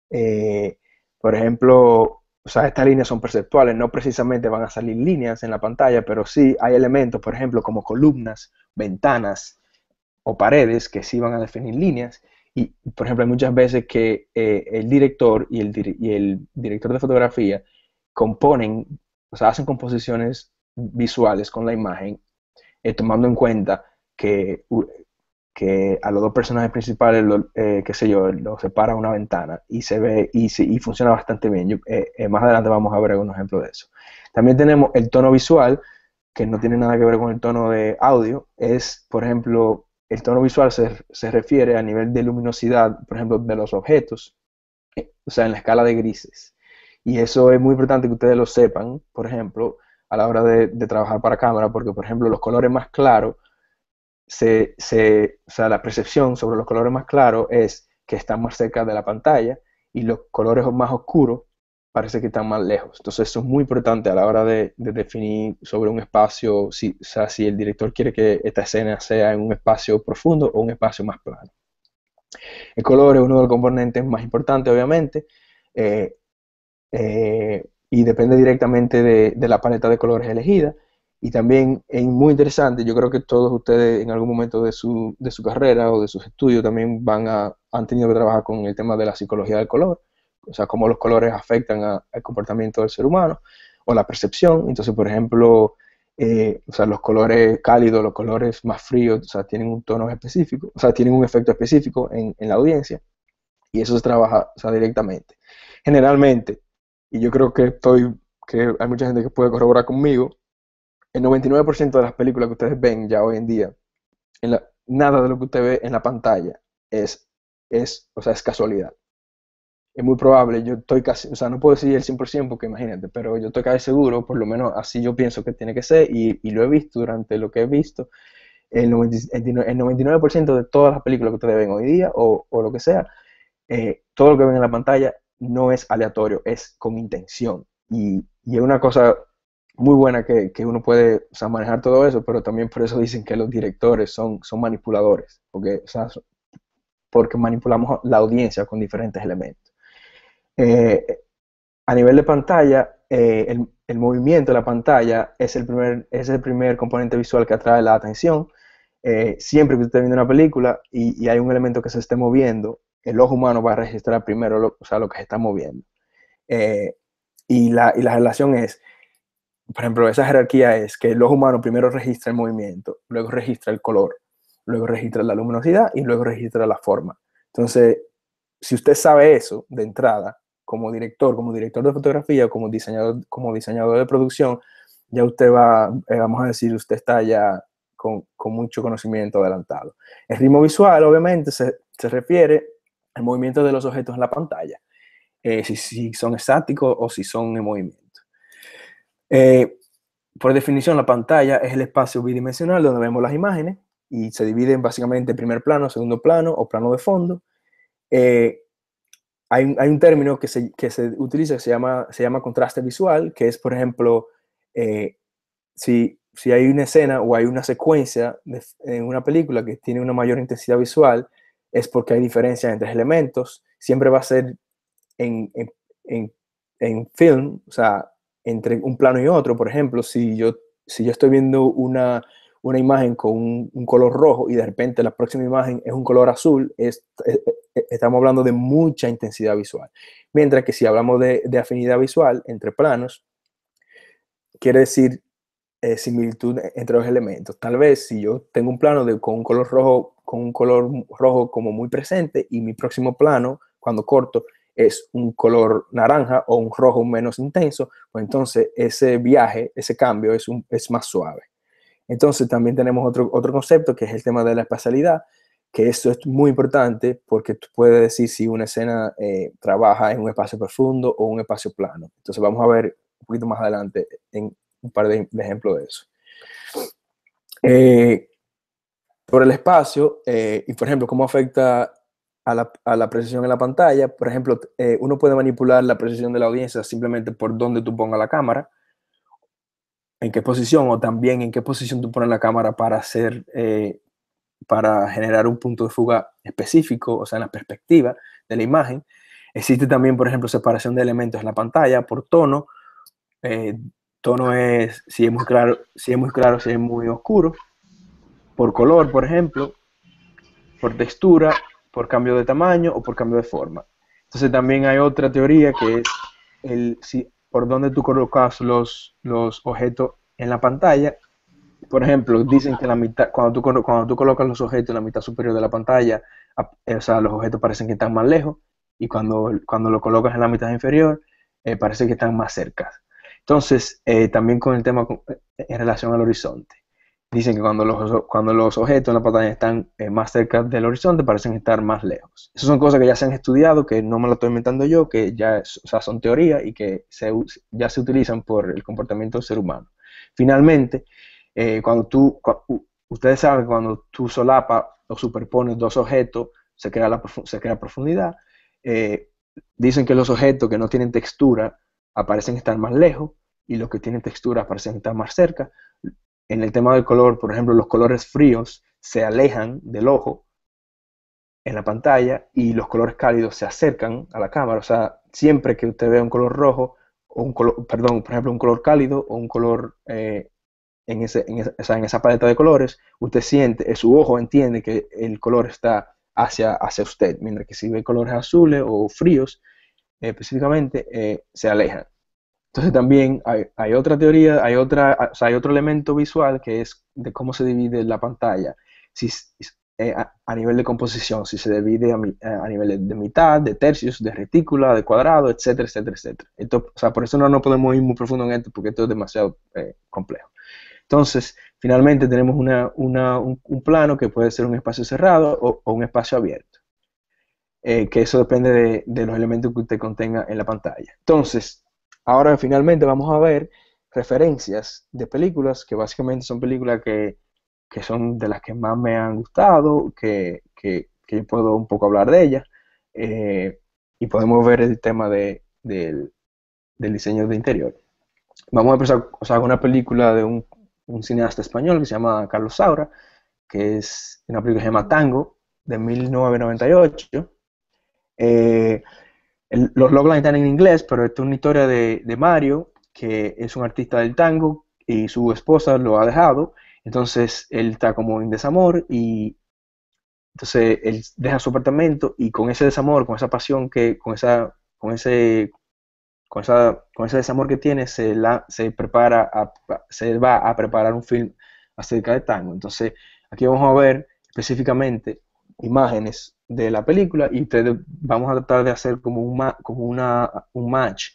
Por ejemplo, o sea, estas líneas son perceptuales, no precisamente van a salir líneas en la pantalla, pero sí hay elementos, por ejemplo, como columnas, ventanas o paredes que sí van a definir líneas. Y, por ejemplo, hay muchas veces que el director y el director de fotografía componen, o sea, hacen composiciones visuales con la imagen, tomando en cuenta que a los dos personajes principales, qué sé yo, los separa una ventana y se ve y funciona bastante bien. Más adelante vamos a ver algunos ejemplos de eso. También tenemos el tono visual, que no tiene nada que ver con el tono de audio. Es, por ejemplo, el tono visual se refiere a nivel de luminosidad, por ejemplo, de los objetos, o sea, en la escala de grises. Y eso es muy importante que ustedes lo sepan, por ejemplo, a la hora de trabajar para cámara, porque, por ejemplo, los colores más claros, o sea, la percepción sobre los colores más claros es que están más cerca de la pantalla, y los colores más oscuros parece que están más lejos. Entonces eso es muy importante a la hora de definir sobre un espacio, o sea, si el director quiere que esta escena sea en un espacio profundo o un espacio más plano. El color es uno de los componentes más importantes, obviamente, y depende directamente de la paleta de colores elegida. Y también es muy interesante, yo creo que todos ustedes en algún momento de su carrera o de sus estudios también han tenido que trabajar con el tema de la psicología del color, o sea, cómo los colores afectan al comportamiento del ser humano o la percepción. Entonces, por ejemplo, o sea, los colores cálidos, los colores más fríos, o sea, tienen un tono específico, o sea, tienen un efecto específico en la audiencia, y eso se trabaja, o sea, directamente. Generalmente, y yo creo que hay mucha gente que puede corroborar conmigo, el 99% de las películas que ustedes ven ya hoy en día, nada de lo que usted ve en la pantalla o sea, es casualidad. Es muy probable, yo estoy casi, o sea, no puedo decir el 100% porque imagínate, pero yo estoy casi seguro, por lo menos así yo pienso que tiene que ser, y lo he visto durante lo que he visto, el 99% de todas las películas que ustedes ven hoy día, o lo que sea, todo lo que ven en la pantalla no es aleatorio, es con intención. Y es una cosa muy buena que uno puede, o sea, manejar todo eso, pero también por eso dicen que los directores son manipuladores, porque, o sea, porque manipulamos la audiencia con diferentes elementos. A nivel de pantalla, el movimiento de la pantalla es el primer componente visual que atrae la atención. Siempre que usted esté viendo una película y hay un elemento que se esté moviendo, el ojo humano va a registrar primero o sea, lo que se está moviendo. Y la relación es, por ejemplo, esa jerarquía es que el ojo humano primero registra el movimiento, luego registra el color, luego registra la luminosidad y luego registra la forma. Entonces, si usted sabe eso de entrada, como director de fotografía, como diseñador de producción, ya usted vamos a decir, usted está ya con mucho conocimiento adelantado. El ritmo visual, obviamente, se refiere al movimiento de los objetos en la pantalla, si son estáticos o si son en movimiento. Por definición, la pantalla es el espacio bidimensional donde vemos las imágenes, y se divide básicamente en primer plano, segundo plano o plano de fondo. Hay un término que se utiliza que se llama contraste visual, que es, por ejemplo, si hay una escena o hay una secuencia en una película que tiene una mayor intensidad visual, es porque hay diferencias entre elementos. Siempre va a ser en film, o sea, entre un plano y otro. Por ejemplo, si yo estoy viendo una imagen con un color rojo y de repente la próxima imagen es un color azul, estamos hablando de mucha intensidad visual. Mientras que si hablamos de afinidad visual entre planos, quiere decir similitud entre los elementos. Tal vez si yo tengo un plano con un color rojo como muy presente y mi próximo plano, cuando corto, es un color naranja o un rojo menos intenso, pues entonces ese viaje, ese cambio es más suave. Entonces también tenemos otro concepto que es el tema de la espacialidad, que esto es muy importante porque tú puedes decir si una escena trabaja en un espacio profundo o un espacio plano. Entonces vamos a ver un poquito más adelante en un par de ejemplos de eso. Por el espacio y, por ejemplo, cómo afecta a la precisión en la pantalla. Por ejemplo, uno puede manipular la precisión de la audiencia simplemente por dónde tú pongas la cámara, en qué posición, o también en qué posición tú pones la cámara para generar un punto de fuga específico, o sea, en la perspectiva de la imagen. Existe también, por ejemplo, separación de elementos en la pantalla por tono. Tono es si es muy claro, si es muy oscuro. Por color, por ejemplo, por textura, por cambio de tamaño o por cambio de forma. Entonces también hay otra teoría que es por dónde tú colocas los objetos en la pantalla. Por ejemplo, dicen que cuando tú colocas los objetos en la mitad superior de la pantalla, o sea, los objetos parecen que están más lejos, y cuando lo colocas en la mitad inferior, parece que están más cerca. Entonces, también con el tema en relación al horizonte. Dicen que cuando los objetos en la pantalla están más cerca del horizonte, parecen estar más lejos. Esas son cosas que ya se han estudiado, que no me lo estoy inventando yo, que ya o sea, son teorías y que ya se utilizan por el comportamiento del ser humano. Finalmente, ustedes saben que cuando tú solapas o superpones dos objetos, se crea profundidad. Dicen que los objetos que no tienen textura aparecen estar más lejos, y los que tienen textura aparecen estar más cerca. En el tema del color, por ejemplo, los colores fríos se alejan del ojo en la pantalla y los colores cálidos se acercan a la cámara. O sea, siempre que usted vea un color rojo, o por ejemplo, un color cálido o un color en esa paleta de colores, usted siente, su ojo entiende que el color está hacia usted, mientras que si ve colores azules o fríos, específicamente, se alejan. Entonces también hay otra teoría, hay otro elemento visual que es de cómo se divide la pantalla, a nivel de composición, si se divide a nivel de mitad, de tercios, de retícula, de cuadrado, etcétera, etcétera, etcétera. O sea, por eso no podemos ir muy profundo en esto, porque esto es demasiado complejo. Entonces, finalmente tenemos un plano que puede ser un espacio cerrado o un espacio abierto, que eso depende de los elementos que usted contenga en la pantalla. Entonces, ahora finalmente vamos a ver referencias de películas, que básicamente son películas que son de las que más me han gustado, que yo puedo un poco hablar de ellas, y podemos ver el tema del diseño de interior. Vamos a empezar, o sea, con una película de un cineasta español que se llama Carlos Saura, que es una película que se llama Tango, de 1998. Los loglines están en inglés, pero esta es una historia de Mario, que es un artista del tango y su esposa lo ha dejado. Entonces él está como en desamor, y entonces él deja su apartamento, y con ese desamor, con esa pasión, con ese desamor que tiene, se va a preparar un film acerca de tango. Entonces aquí vamos a ver específicamente imágenes de la película, y vamos a tratar de hacer como un match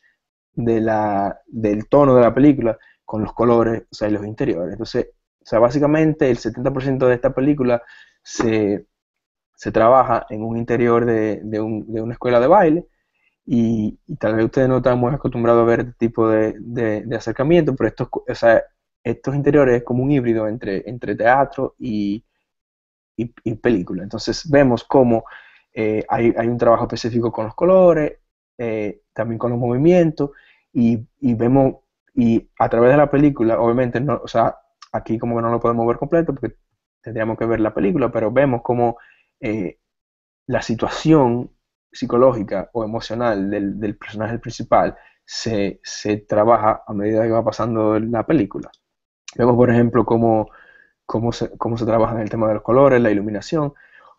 del tono de la película con los colores, o sea, y los interiores. Entonces, o sea, básicamente el 70% de esta película se trabaja en un interior de una escuela de baile, y tal vez ustedes no están muy acostumbrados a ver este tipo de acercamiento, pero estos interiores es como un híbrido entre teatro y película. Entonces vemos cómo hay un trabajo específico con los colores, también con los movimientos, vemos, y a través de la película, obviamente, no, o sea, aquí como que no lo podemos ver completo porque tendríamos que ver la película, pero vemos cómo la situación psicológica o emocional del personaje principal se trabaja a medida que va pasando la película. Vemos, por ejemplo, cómo se trabaja en el tema de los colores, la iluminación.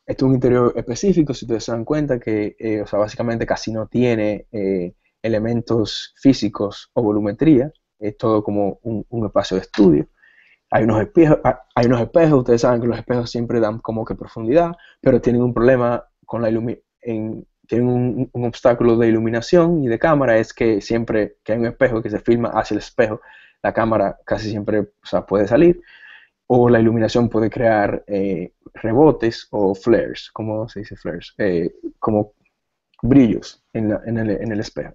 Esto es un interior específico, si ustedes se dan cuenta que, o sea, básicamente casi no tiene elementos físicos o volumetría. es todo como un espacio de estudio. Hay unos espejos, ustedes saben que los espejos siempre dan como que profundidad, pero tienen un problema con la tienen un obstáculo de iluminación y de cámara, es que siempre que hay un espejo que se filma hacia el espejo, la cámara casi siempre, o sea, puede salir, o la iluminación puede crear rebotes o flares, ¿cómo se dice flares? Como brillos en el espejo.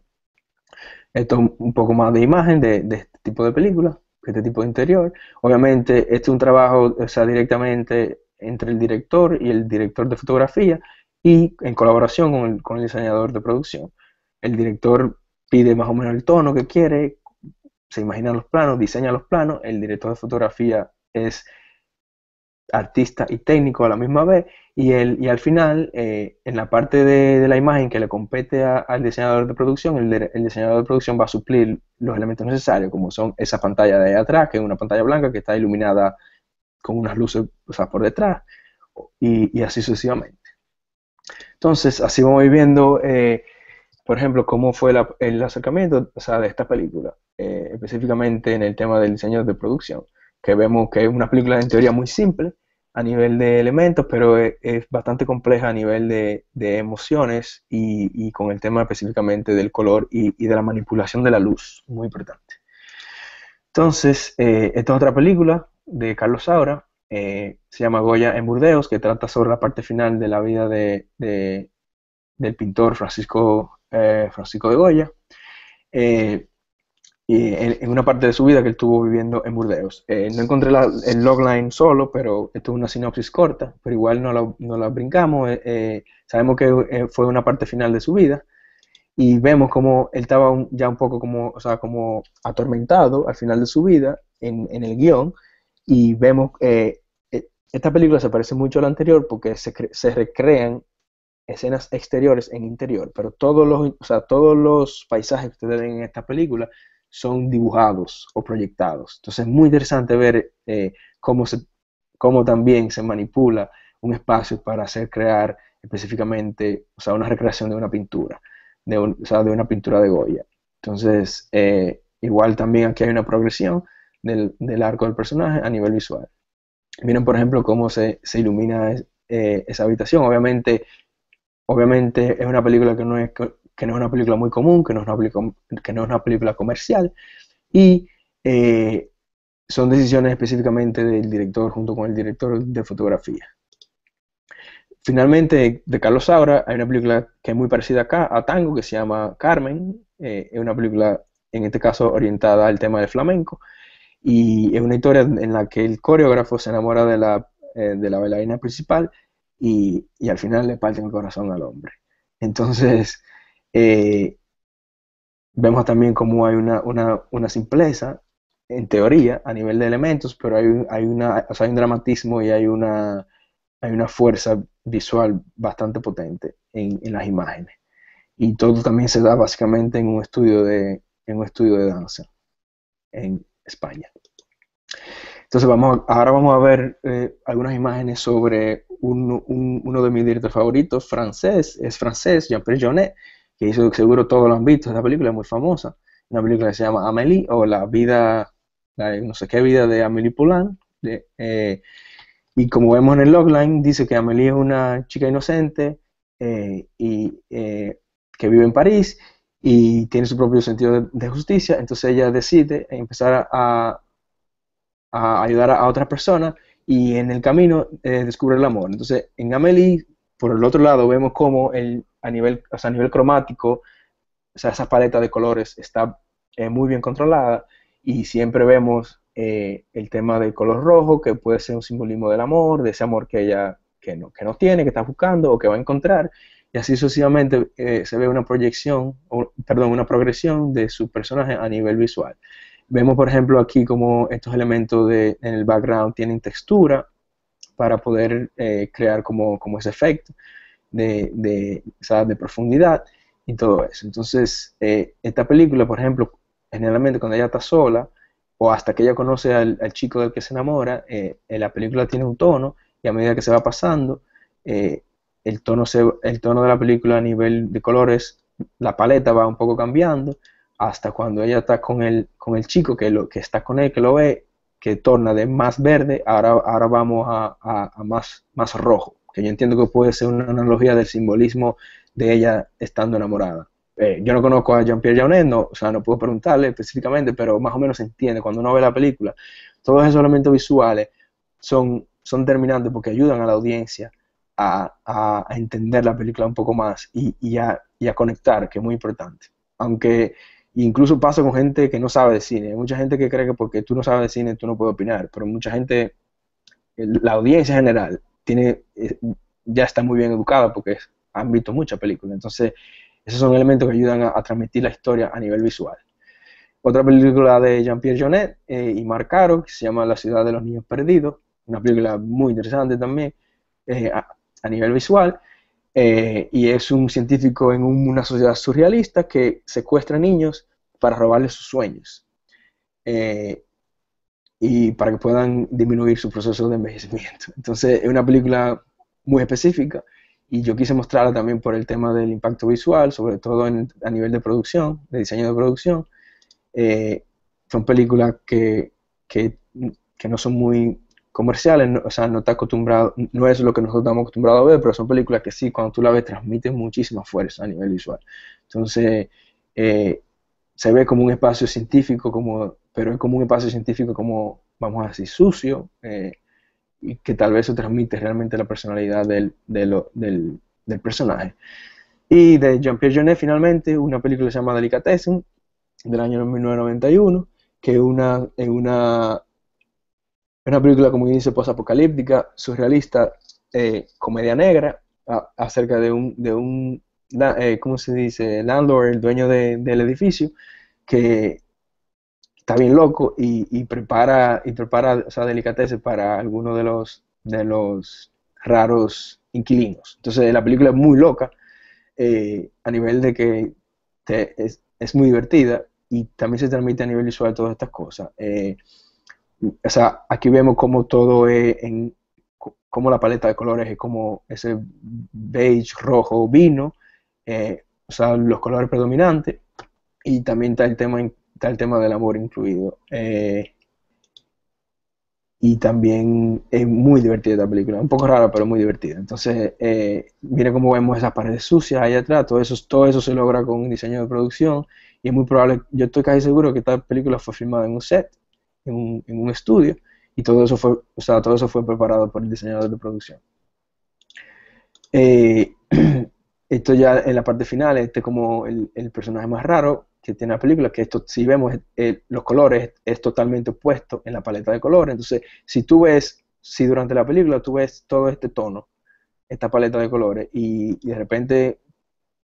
Esto es un poco más de imagen de este tipo de película, este tipo de interior. Obviamente, este es un trabajo, o sea, directamente entre el director y el director de fotografía y en colaboración con el diseñador de producción. El director pide más o menos el tono que quiere, se imagina los planos, diseña los planos, el director de fotografía es artista y técnico a la misma vez, y al final, en la parte de la imagen que le compete al diseñador de producción, el diseñador de producción va a suplir los elementos necesarios, como son esa pantalla de ahí atrás, que es una pantalla blanca que está iluminada con unas luces, o sea, por detrás, y así sucesivamente. Entonces, así vamos viendo, por ejemplo, cómo fue el acercamiento, o sea, de esta película, específicamente en el tema del diseño de producción, que vemos que es una película en teoría muy simple a nivel de elementos, pero es bastante compleja a nivel de emociones y con el tema específicamente del color y de la manipulación de la luz, muy importante. Entonces, esta es otra película de Carlos Saura, se llama Goya en Burdeos, que trata sobre la parte final de la vida del pintor Francisco de Goya, y en una parte de su vida que él estuvo viviendo en Burdeos. No encontré el logline solo, pero esto es una sinopsis corta, pero igual no la brincamos. Sabemos que fue una parte final de su vida y vemos como él estaba ya un poco como, o sea, como atormentado al final de su vida en el guión, y vemos esta película se parece mucho a la anterior porque se recrean escenas exteriores en interior, pero todos los paisajes que ustedes ven en esta película son dibujados o proyectados. Entonces es muy interesante ver cómo también se manipula un espacio para hacer crear específicamente, o sea, una recreación de una pintura, o sea, de una pintura de Goya. Entonces, igual también aquí hay una progresión del arco del personaje a nivel visual. Miren, por ejemplo, cómo se ilumina esa habitación. Obviamente es una película que no es una película muy común, que no es una película comercial, y son decisiones específicamente del director junto con el director de fotografía. Finalmente, de Carlos Saura, hay una película que es muy parecida acá, a Tango, que se llama Carmen. Es una película, en este caso, orientada al tema del flamenco, y es una historia en la que el coreógrafo se enamora de la bailarina principal y al final le parten el corazón al hombre. Entonces, eh, vemos también cómo hay una simpleza, en teoría, a nivel de elementos, pero o sea, hay un dramatismo y hay una fuerza visual bastante potente en las imágenes. Y todo también se da básicamente en un estudio de danza en España. Entonces ahora vamos a ver algunas imágenes sobre uno de mis directores favoritos, es francés, Jean-Pierre Jeunet, que hizo, seguro todos lo han visto, esta película es muy famosa, una película que se llama Amélie, o no sé qué vida de Amélie Poulain, y como vemos en el logline, dice que Amélie es una chica inocente que vive en París y tiene su propio sentido de justicia, entonces ella decide empezar a ayudar a otras personas y en el camino descubre el amor. Entonces, en Amélie, por el otro lado, vemos cómo a nivel cromático, o sea, esa paleta de colores está muy bien controlada, y siempre vemos el tema del color rojo, que puede ser un simbolismo del amor, de ese amor que ella que no tiene, que está buscando o que va a encontrar, y así sucesivamente se ve una una progresión de su personaje a nivel visual. Vemos, por ejemplo, aquí como estos elementos en el background tienen textura para poder crear como ese efecto o sea, de profundidad y todo eso. Entonces, esta película, por ejemplo, generalmente cuando ella está sola o hasta que ella conoce al chico del que se enamora, la película tiene un tono, y a medida que se va pasando, el tono de la película a nivel de colores, la paleta va un poco cambiando hasta cuando ella está con el chico que está con él, que lo ve, que torna de más verde, ahora vamos a más rojo, que yo entiendo que puede ser una analogía del simbolismo de ella estando enamorada. Yo no conozco a Jean-Pierre Jeunet, no, o sea, no puedo preguntarle específicamente, pero más o menos se entiende cuando uno ve la película. Todos esos elementos visuales son determinantes porque ayudan a la audiencia a entender la película un poco más y a conectar, que es muy importante. Aunque incluso pasa con gente que no sabe de cine. Hay mucha gente que cree que porque tú no sabes de cine tú no puedes opinar, pero mucha gente, la audiencia general, ya está muy bien educada porque han visto muchas películas. Entonces, esos son elementos que ayudan a transmitir la historia a nivel visual. Otra película de Jean-Pierre Jeunet y Marc Caro, que se llama La ciudad de los niños perdidos, una película muy interesante también a nivel visual, y es un científico en una sociedad surrealista que secuestra niños para robarles sus sueños y para que puedan disminuir su proceso de envejecimiento. Entonces es una película muy específica y yo quise mostrarla también por el tema del impacto visual, sobre todo a nivel de producción, de diseño de producción. Son películas que no son muy comerciales, no, o sea, no está acostumbrado, no es lo que nosotros estamos acostumbrados a ver, pero son películas que sí, cuando tú la ves, transmiten muchísima fuerza a nivel visual. Entonces, se ve como un espacio científico, pero es como un espacio científico como, vamos a decir, sucio, y que tal vez eso transmite realmente la personalidad del personaje. Y de Jean-Pierre Jeunet, finalmente, una película que se llama Delicatessen, del año 1991, que es una película, como dice, posapocalíptica, surrealista, comedia negra, acerca de ¿cómo se dice? Landlord, el dueño del edificio, que está bien loco y prepara o sea, delicatessen para algunos de los raros inquilinos. Entonces la película es muy loca, a nivel de que es muy divertida y también se transmite a nivel visual todas estas cosas. O sea, aquí vemos como todo es como la paleta de colores es como ese beige, rojo, vino, o sea, los colores predominantes, y también está el tema del amor incluido. Y también es muy divertida esta película, un poco rara, pero muy divertida. Entonces, mira cómo vemos esas paredes sucias ahí atrás, todo eso se logra con un diseño de producción, y es muy probable, yo estoy casi seguro que esta película fue filmada en un set, en un estudio, y todo eso fue preparado por el diseñador de producción. Eh, Esto ya en la parte final, como el personaje más raro que tiene la película, que esto, si vemos los colores, es totalmente opuesto en la paleta de colores. Entonces, si durante la película tú ves todo este tono, esta paleta de colores, y de repente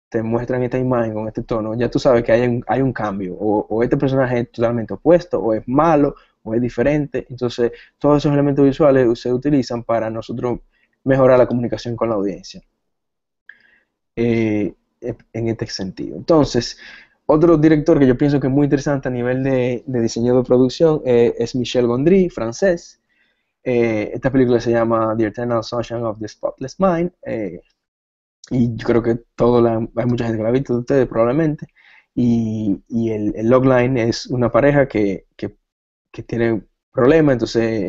te muestran esta imagen con este tono, ya tú sabes que hay un cambio, o este personaje es totalmente opuesto, o es malo, o es diferente. Entonces, todos esos elementos visuales se utilizan para nosotros mejorar la comunicación con la audiencia. En este sentido. Entonces, otro director que yo pienso que es muy interesante a nivel de diseño de producción es Michel Gondry, francés. Esta película se llama The Eternal Sunshine of the Spotless Mind, y yo creo que hay mucha gente que la ha visto de ustedes probablemente, y el logline es una pareja que tiene problemas. Entonces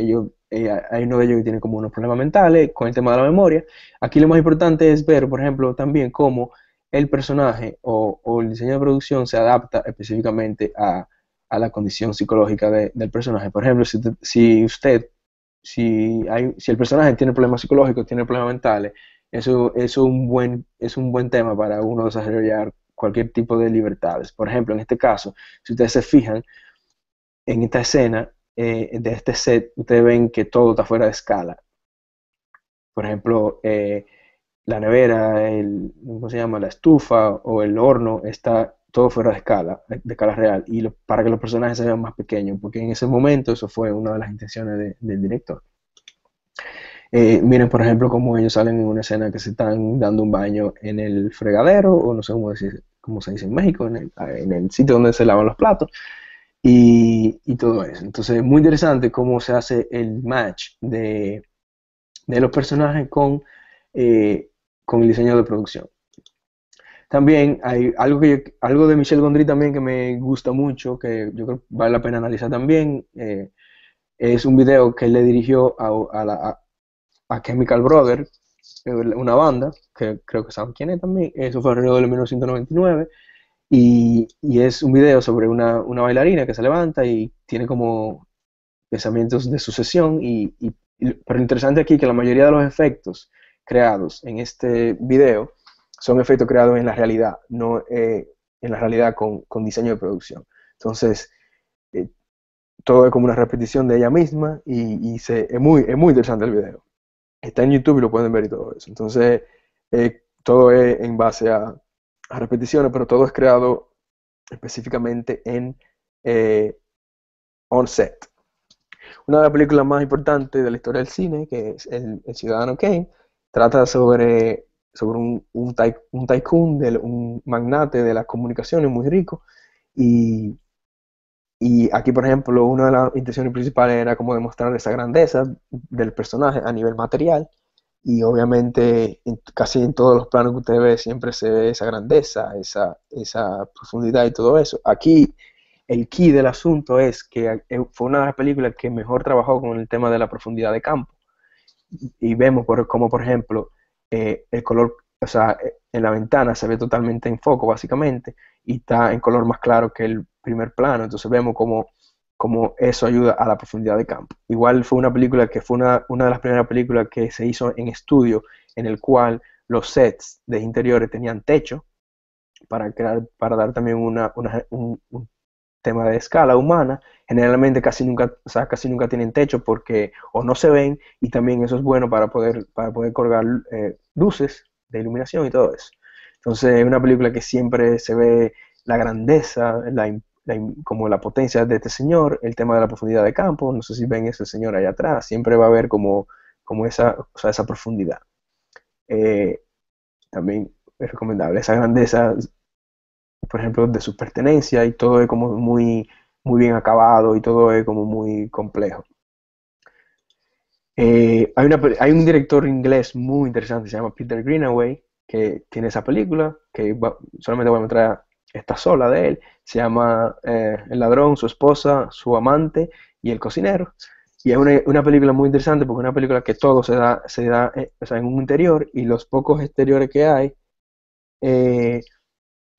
hay uno de ellos que tiene como unos problemas mentales con el tema de la memoria. Aquí lo más importante es ver, por ejemplo, también cómo el personaje o el diseño de producción se adapta específicamente a la condición psicológica del personaje. Por ejemplo, si el personaje tiene problemas psicológicos, tiene problemas mentales, eso es un buen tema para uno desarrollar cualquier tipo de libertades. Por ejemplo, en este caso, si ustedes se fijan, en esta escena de este set, ustedes ven que todo está fuera de escala. Por ejemplo, la nevera, ¿cómo se llama? La estufa o el horno está todo fuera de escala real, y para que los personajes se vean más pequeños, porque en ese momento eso fue una de las intenciones del director. Miren, por ejemplo, cómo ellos salen en una escena que se están dando un baño en el fregadero, o no sé cómo se dice en México, en el sitio donde se lavan los platos, y todo eso. Entonces, muy interesante cómo se hace el match de los personajes con el diseño de producción. También hay algo de Michel Gondry también que me gusta mucho, que yo creo que vale la pena analizar también. Es un video que él le dirigió a Chemical Brothers, una banda, que creo que saben quién es también. Eso fue alrededor de 1999. Y es un video sobre una bailarina que se levanta y tiene como pensamientos de sucesión. Pero lo interesante aquí es que la mayoría de los efectos creados en este video son efectos creados en la realidad, no en la realidad con diseño de producción. Entonces, eh, todo es como una repetición de ella misma es muy interesante el video. Está en YouTube y lo pueden ver y todo eso. Entonces, todo es en base a repeticiones, pero todo es creado específicamente en on set. Una de las películas más importantes de la historia del cine, que es El Ciudadano Kane, trata sobre un tycoon, un magnate de las comunicaciones muy rico. Y, y aquí, por ejemplo, una de las intenciones principales era como demostrar esa grandeza del personaje a nivel material. Y obviamente casi en todos los planos que usted ve siempre se ve esa grandeza, esa profundidad y todo eso. Aquí el key del asunto es que fue una de las películas que mejor trabajó con el tema de la profundidad de campo. Y vemos como, por ejemplo, el color, o sea, en la ventana se ve totalmente en foco, básicamente, y está en color más claro que el primer plano. Entonces vemos como eso ayuda a la profundidad de campo. Igual fue una película que fue una de las primeras películas que se hizo en estudio, en el cual los sets de interiores tenían techo para dar también un tema de escala humana. Generalmente casi nunca, o sea, casi nunca tienen techo porque o no se ven, y también eso es bueno para poder colgar luces de iluminación y todo eso. Entonces es una película que siempre se ve la grandeza, como la potencia de este señor, el tema de la profundidad de campo. No sé si ven ese señor allá atrás, siempre va a haber como esa, o sea, esa profundidad. Eh, También es recomendable esa grandeza, por ejemplo, de su pertenencia, y todo es como muy bien acabado y todo es como muy complejo. Hay un director inglés muy interesante, se llama Peter Greenaway, que tiene esa película, solamente voy a mostrar esta sola de él. Se llama El ladrón, su esposa, su amante y el cocinero. Y es una película muy interesante porque es una película que todo se da o sea, en un interior, y los pocos exteriores que hay eh,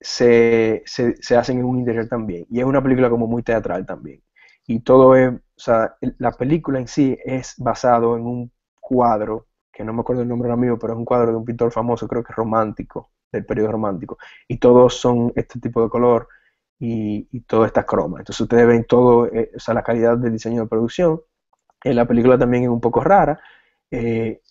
se hacen en un interior también. Y es una película como muy teatral también. Y todo es, o sea, la película en sí es basado en un cuadro, que no me acuerdo el nombre ahora mismo, pero es un cuadro de un pintor famoso, creo que es romántico, del periodo romántico. Y todos son este tipo de color y toda esta croma. Entonces ustedes ven todo, o sea, la calidad del diseño de producción. La película también es un poco rara, eh,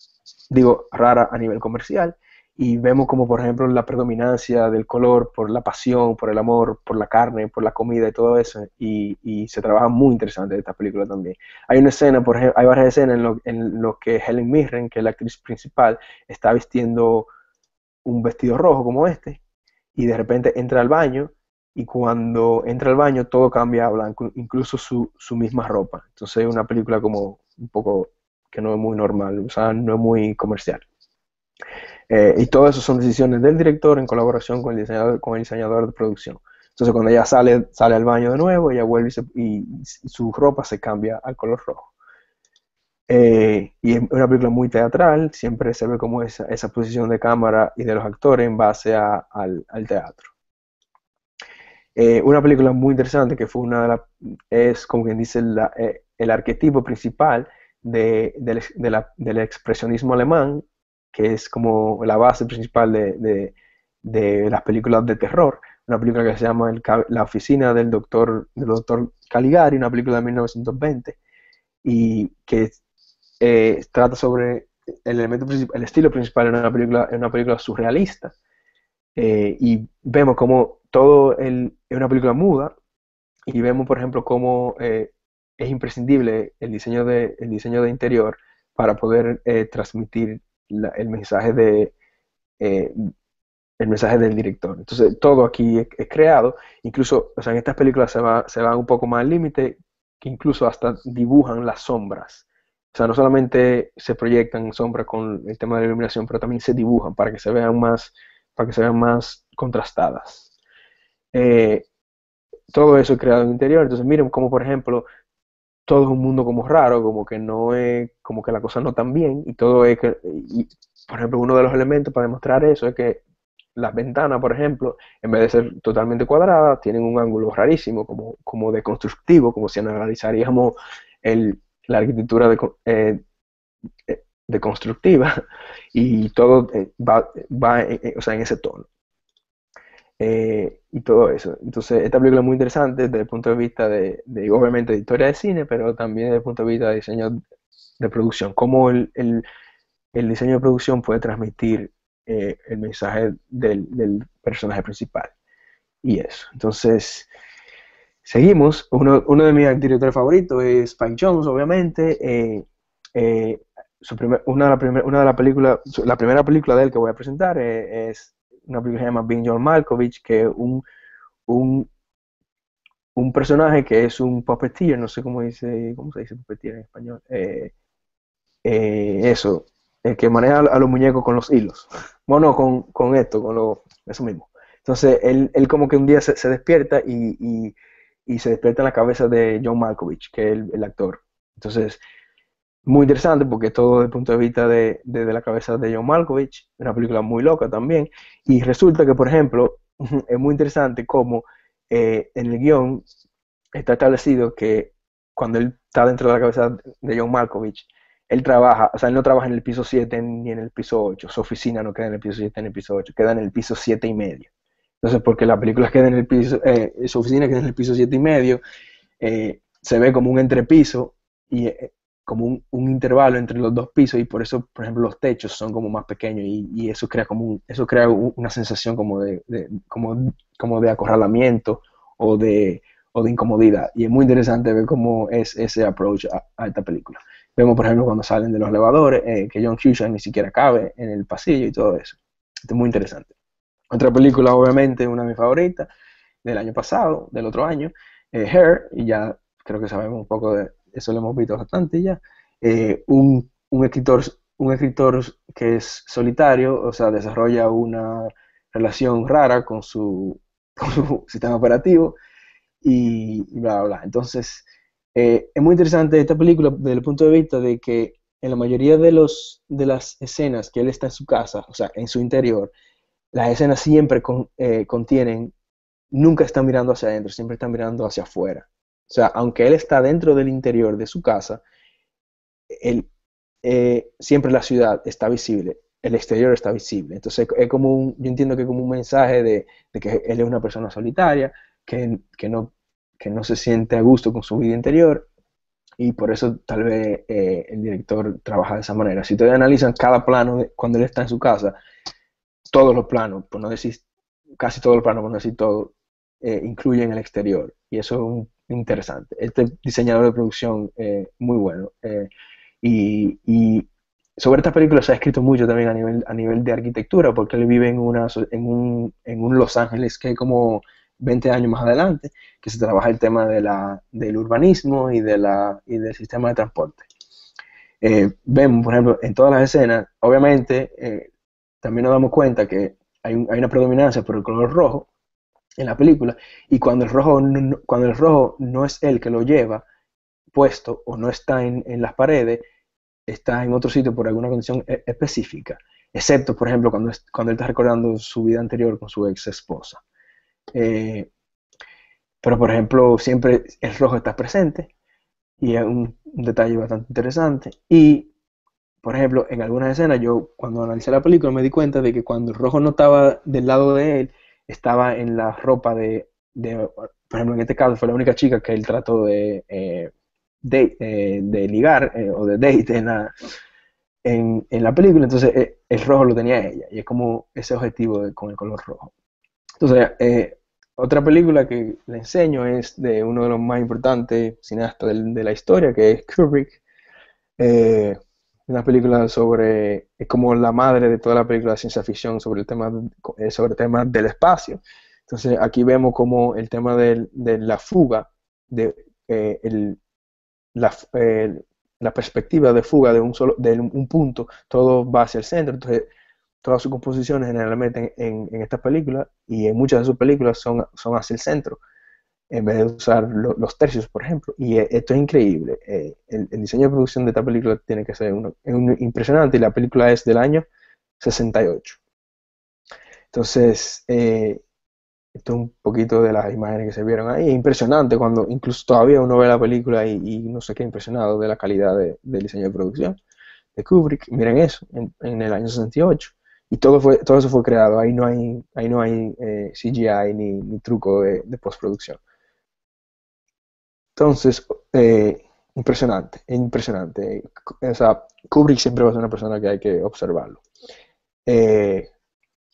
digo, rara a nivel comercial, y vemos como, por ejemplo, la predominancia del color por la pasión, por el amor, por la carne, por la comida y todo eso, y se trabaja muy interesante esta película también. Hay una escena, por ejemplo, hay varias escenas en lo que Helen Mirren, que es la actriz principal, está vistiendo un vestido rojo como este, y de repente entra al baño, y cuando entra al baño todo cambia a blanco, incluso su misma ropa. Entonces es una película como un poco que no es muy normal, o sea, no es muy comercial. Y todo eso son decisiones del director en colaboración con el diseñador de producción. Entonces cuando ella sale al baño de nuevo, ella vuelve y su ropa se cambia al color rojo. Y es una película muy teatral, siempre se ve como esa posición de cámara y de los actores en base al teatro. Una película muy interesante que fue es como quien dice el arquetipo principal del expresionismo alemán, que es como la base principal de las películas de terror. Una película que se llama La oficina del doctor Caligari, una película de 1920, y que trata sobre el elemento principal, el estilo principal en una película surrealista. Y vemos como es una película muda, y vemos, por ejemplo, cómo es imprescindible el diseño de interior para poder transmitir el mensaje eh, el mensaje del director. Entonces, todo aquí es creado, incluso, o sea, en estas películas se va un poco más al límite, que incluso hasta dibujan las sombras. O sea, no solamente se proyectan sombras con el tema de la iluminación, pero también se dibujan para que se vean más contrastadas. Todo eso creado en el interior. Entonces miren como por ejemplo todo es un mundo como raro, como que no es, como que la cosa no tan bien, y todo es que, y, por ejemplo, uno de los elementos para demostrar eso es que las ventanas, por ejemplo, en vez de ser totalmente cuadradas, tienen un ángulo rarísimo, como de constructivo, como si analizaríamos la arquitectura de constructiva, y todo va o sea, en ese tono. Y todo eso. Entonces, esta película es muy interesante desde el punto de vista obviamente, de historia de cine, pero también desde el punto de vista de diseño de producción. Cómo el diseño de producción puede transmitir el mensaje del personaje principal. Y eso. Entonces, seguimos. Uno de mis directores favoritos es Spike Jonze, obviamente. Una de las películas, la primera película de él que voy a presentar es una película que se llama Being John Malkovich, que es un, un personaje que es un puppeteer, no sé cómo se dice puppeteer en español. Eso, el que maneja a los muñecos con los hilos. Bueno, con esto, eso mismo. Entonces, él como que un día se despierta y se despierta en la cabeza de John Malkovich, que es el actor. Entonces, muy interesante porque todo desde el punto de vista de la cabeza de John Malkovich, una película muy loca también, y resulta que, por ejemplo, es muy interesante cómo en el guión está establecido que cuando él está dentro de la cabeza de John Malkovich, él trabaja, o sea, él no trabaja en el piso 7 ni en el piso 8, su oficina no queda en el piso 7 ni en el piso 8, queda en el piso 7 y medio. Entonces, porque la película queda en el piso, su oficina queda en el piso 7 y medio, se ve como un entrepiso y como un intervalo entre los dos pisos, y por eso, por ejemplo, los techos son como más pequeños, y eso crea una sensación como de acorralamiento o de incomodidad, y es muy interesante ver cómo es ese approach a esta película. Vemos, por ejemplo, cuando salen de los elevadores, que John Cusack ni siquiera cabe en el pasillo y todo eso. Esto es muy interesante. Otra película, obviamente, una de mis favoritas, del año pasado, del otro año, Her, y ya creo que sabemos un poco de eso, lo hemos visto bastante ya. Un escritor que es solitario, o sea, desarrolla una relación rara con su, con su sistema operativo y bla, bla, bla. Entonces, es muy interesante esta película desde el punto de vista de que en la mayoría de las escenas que él está en su casa, o sea, en su interior, las escenas siempre contienen, nunca están mirando hacia adentro, siempre están mirando hacia afuera. O sea, aunque él está dentro del interior de su casa, él, siempre la ciudad está visible, el exterior está visible. Entonces es yo entiendo que es como un mensaje de que él es una persona solitaria, que no se siente a gusto con su vida interior, y por eso tal vez el director trabaja de esa manera. Si ustedes analizan cada plano cuando él está en su casa, todos los planos, por no decir casi todos los planos, por no decir todo, incluyen el exterior, y eso es interesante. Este diseñador de producción muy bueno. Y sobre esta película se ha escrito mucho también a nivel de arquitectura, porque él vive en un Los Ángeles que es como 20 años más adelante, que se trabaja el tema del urbanismo y del sistema de transporte. Vemos, por ejemplo, en todas las escenas, obviamente, también nos damos cuenta que hay una predominancia por el color rojo en la película, y cuando el rojo no es el que lo lleva puesto o no está en las paredes, está en otro sitio por alguna condición específica, excepto, por ejemplo, cuando él está recordando su vida anterior con su ex esposa. Pero, por ejemplo, siempre el rojo está presente, y es un detalle bastante interesante. Y, por ejemplo, en algunas escenas, yo cuando analicé la película me di cuenta de que cuando el rojo no estaba del lado de él, estaba en la ropa por ejemplo, en este caso fue la única chica que él trató de ligar o de date en la película. Entonces el rojo lo tenía ella, y es como ese objetivo con el color rojo. Entonces, otra película que le enseño es de uno de los más importantes cineastas de la historia, que es Kubrick. Eh, una película es como la madre de toda la película de ciencia ficción sobre temas del espacio. Entonces aquí vemos como el tema de la fuga, de, la, la perspectiva de fuga de un punto, todo va hacia el centro. Entonces todas sus composiciones generalmente en estas películas, y en muchas de sus películas son hacia el centro, en vez de usar los tercios, por ejemplo. Y esto es increíble. El diseño de producción de esta película tiene que ser impresionante, y la película es del año 68. Entonces, esto es un poquito de las imágenes que se vieron ahí. Es impresionante cuando incluso todavía uno ve la película y no se queda impresionado de la calidad del diseño de producción de Kubrick. Miren eso, en el año 68. Y todo eso fue creado. Ahí no hay CGI ni truco de postproducción. Entonces, impresionante, impresionante. O sea, Kubrick siempre va a ser una persona que hay que observarlo.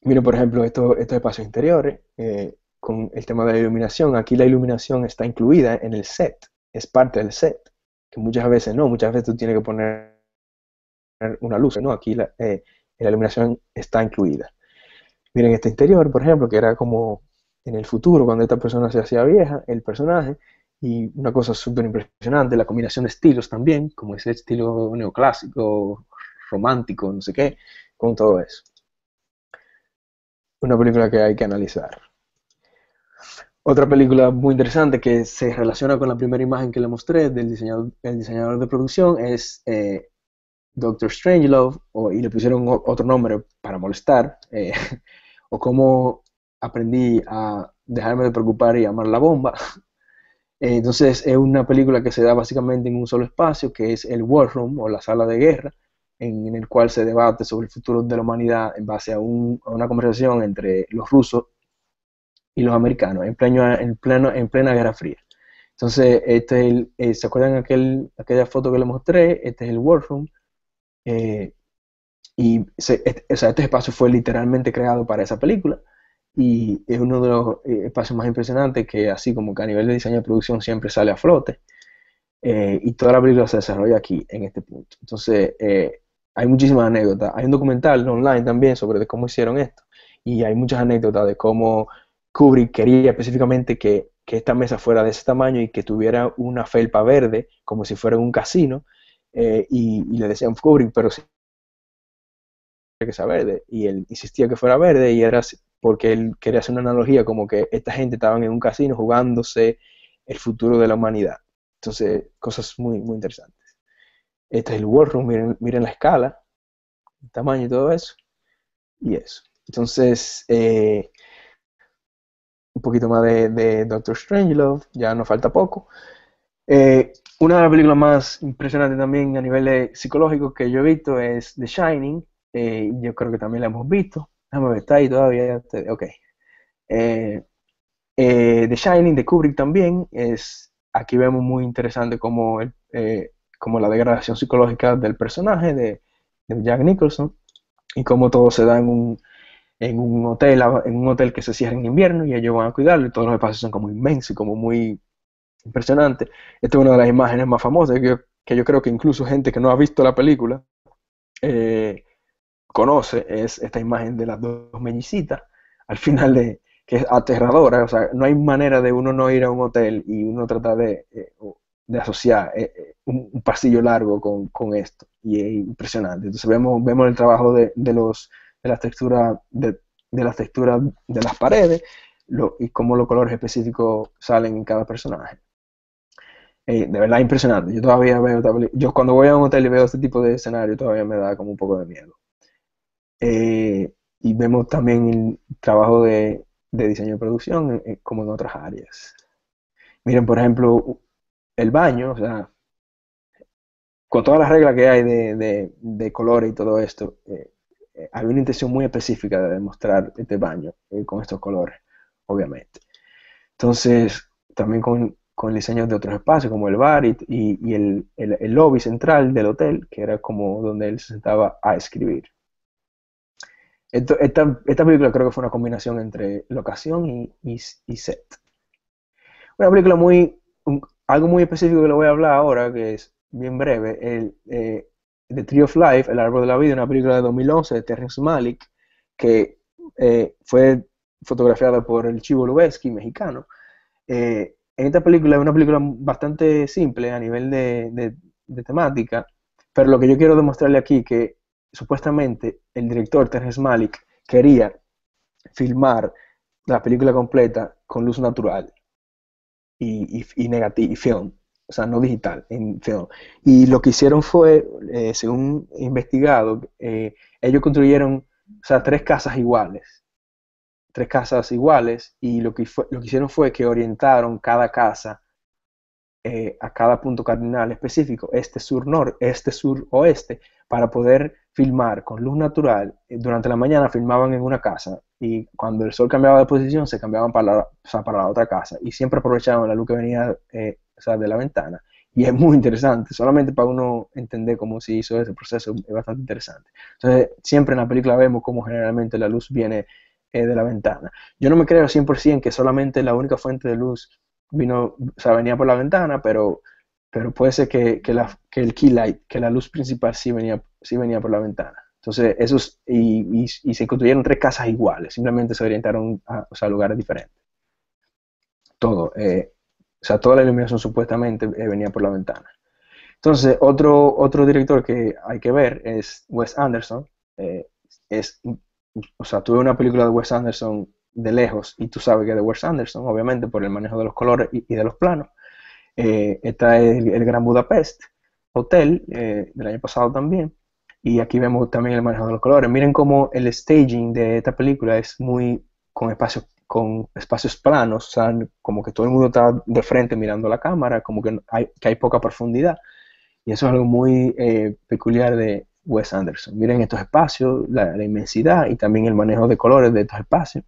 Miren, por ejemplo, estos espacios interiores, con el tema de la iluminación. Aquí la iluminación está incluida en el set, es parte del set, que muchas veces no, muchas veces tú tienes que poner una luz, ¿no? Aquí la iluminación está incluida. Miren este interior, por ejemplo, que era como en el futuro, cuando esta persona se hacía vieja, el personaje, y una cosa súper impresionante, la combinación de estilos también, como ese estilo neoclásico, romántico, no sé qué, con todo eso. Una película que hay que analizar. Otra película muy interesante que se relaciona con la primera imagen que le mostré del el diseñador de producción es Doctor Strangelove, y le pusieron otro nombre para molestar, o cómo aprendí a dejarme de preocupar y amar la bomba. Entonces es una película que se da básicamente en un solo espacio, que es el War Room o la sala de guerra, en el cual se debate sobre el futuro de la humanidad en base a una conversación entre los rusos y los americanos en plena Guerra Fría. Entonces, ¿se acuerdan aquella foto que les mostré? Este es el War Room. O sea, este espacio fue literalmente creado para esa película, y es uno de los espacios más impresionantes que, así como que a nivel de diseño de producción, siempre sale a flote. Y toda la película se desarrolla aquí, en este punto. Entonces, hay muchísimas anécdotas. Hay un documental online también sobre de cómo hicieron esto, y hay muchas anécdotas de cómo Kubrick quería específicamente que esta mesa fuera de ese tamaño y que tuviera una felpa verde, como si fuera un casino, y le decían Kubrick, pero sí que sea verde, y él insistía que fuera verde, y era porque él quería hacer una analogía como que esta gente estaba en un casino jugándose el futuro de la humanidad. Entonces, cosas muy, muy interesantes. Este es el War Room, miren la escala, el tamaño y todo eso, y eso. Entonces, un poquito más de Doctor Strangelove, ya nos falta poco. Una de las películas más impresionantes también a nivel psicológico que yo he visto es The Shining. Yo creo que también la hemos visto. Déjame ver, está ahí todavía. Ok. The Shining de Kubrick también aquí vemos muy interesante como la degradación psicológica del personaje de Jack Nicholson, y cómo todo se da en un hotel que se cierra en invierno, y ellos van a cuidarlo, y todos los espacios son como inmensos y como muy impresionantes. Esta es una de las imágenes más famosas que yo creo que incluso gente que no ha visto la película conoce, es esta imagen de las dos mellicitas al final, que es aterradora. O sea, no hay manera de uno no ir a un hotel y uno tratar de asociar un pasillo largo con esto, y es impresionante. Entonces vemos el trabajo de las texturas de las paredes, y cómo los colores específicos salen en cada personaje. De verdad impresionante. Yo todavía yo cuando voy a un hotel y veo este tipo de escenario, todavía me da como un poco de miedo. Y vemos también el trabajo de diseño de producción, como en otras áreas. Miren, por ejemplo, el baño. O sea, con todas las reglas que hay de colores y todo esto, hay una intención muy específica de demostrar este baño con estos colores, obviamente. Entonces, también con el diseño de otros espacios, como el bar y el lobby central del hotel, que era como donde él se sentaba a escribir. Esta película creo que fue una combinación entre locación y set. Una película algo muy específico que le voy a hablar ahora, que es bien breve, The Tree of Life, El Árbol de la Vida, una película de 2011 de Terrence Malick, que fue fotografiada por el Chivo Lubeski, mexicano. En esta película es una película bastante simple a nivel de temática, pero lo que yo quiero demostrarle aquí, que supuestamente el director Terrence Malick quería filmar la película completa con luz natural y film, o sea, no digital, en film. Y lo que hicieron fue, según investigado, ellos construyeron, o sea, tres casas iguales, y lo que hicieron fue que orientaron cada casa a cada punto cardinal específico, este, sur, oeste, para poder filmar con luz natural. Durante la mañana filmaban en una casa y cuando el sol cambiaba de posición se cambiaban o sea, para la otra casa y siempre aprovechaban la luz que venía o sea, de la ventana. Y es muy interesante, solamente para uno entender cómo se hizo ese proceso, es bastante interesante. Entonces, siempre en la película vemos cómo generalmente la luz viene de la ventana. Yo no me creo 100% que solamente la única fuente de luz vino, o sea, venía por la ventana, pero puede ser que el key light, que la luz principal sí venía por la ventana. Entonces, y se construyeron tres casas iguales, simplemente se orientaron a, o sea, lugares diferentes. Todo, o sea, toda la iluminación supuestamente venía por la ventana. Entonces, otro director que hay que ver es Wes Anderson. eh, es, o sea, tuve una película de Wes Anderson de lejos y tú sabes que es de Wes Anderson, obviamente por el manejo de los colores y de los planos. Está el Gran Budapest Hotel del año pasado también. Y aquí vemos también el manejo de los colores. Miren cómo el staging de esta película es muy con espacios planos, o sea, como que todo el mundo está de frente mirando la cámara, como que hay poca profundidad. Y eso es algo muy peculiar de Wes Anderson. Miren estos espacios, la inmensidad y también el manejo de colores de estos espacios.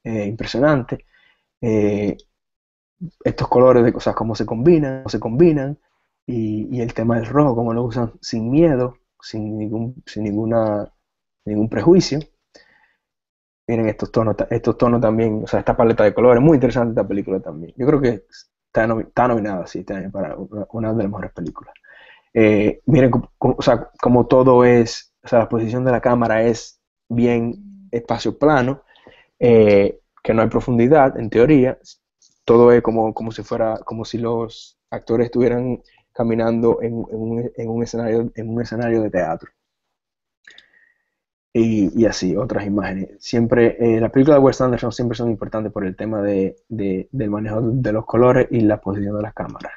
Impresionante. Eh, Estos colores de cosas, cómo se combinan y el tema del rojo, cómo lo usan sin miedo, ningún prejuicio. Miren estos tonos también, o sea, esta paleta de colores, muy interesante esta película también. Yo creo que está nominada sí, este año para una de las mejores películas. Miren, o sea, como todo es, o sea, la posición de la cámara es bien espacio plano, que no hay profundidad, en teoría. Todo es como si fuera, como si los actores estuvieran caminando en un escenario de teatro. Y así, otras imágenes. Siempre, las películas de Wes Anderson siempre son importantes por el tema del manejo de los colores y la posición de las cámaras.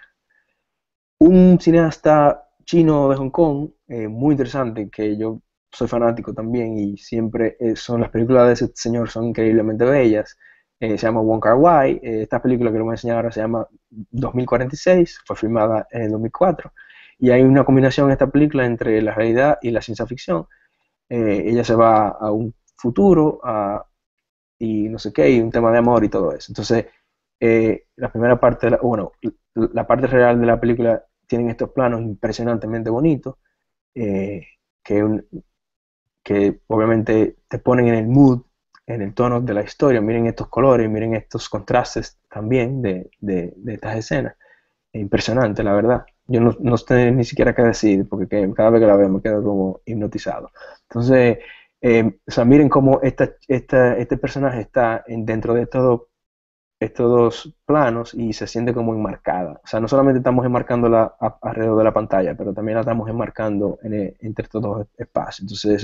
Un cineasta chino de Hong Kong, muy interesante, que yo soy fanático también y siempre son las películas de ese señor son increíblemente bellas. Se llama Wong Kar-wai. Esta película que le voy a enseñar ahora se llama 2046, fue filmada en el 2004 y hay una combinación en esta película entre la realidad y la ciencia ficción. Ella se va a un futuro y no sé qué, y un tema de amor y todo eso. Entonces, la primera parte, bueno, la parte real de la película tienen estos planos impresionantemente bonitos, eh, que, que obviamente te ponen en el mood, en el tono de la historia. Miren estos colores, miren estos contrastes también de estas escenas. Es impresionante, la verdad. Yo no sé ni siquiera qué decir, porque cada vez que la veo me quedo como hipnotizado. Entonces, o sea, miren cómo este personaje está dentro de estos dos planos y se siente como enmarcada. O sea, no solamente estamos enmarcándola alrededor de la pantalla, pero también la estamos enmarcando entre estos dos espacios. Entonces,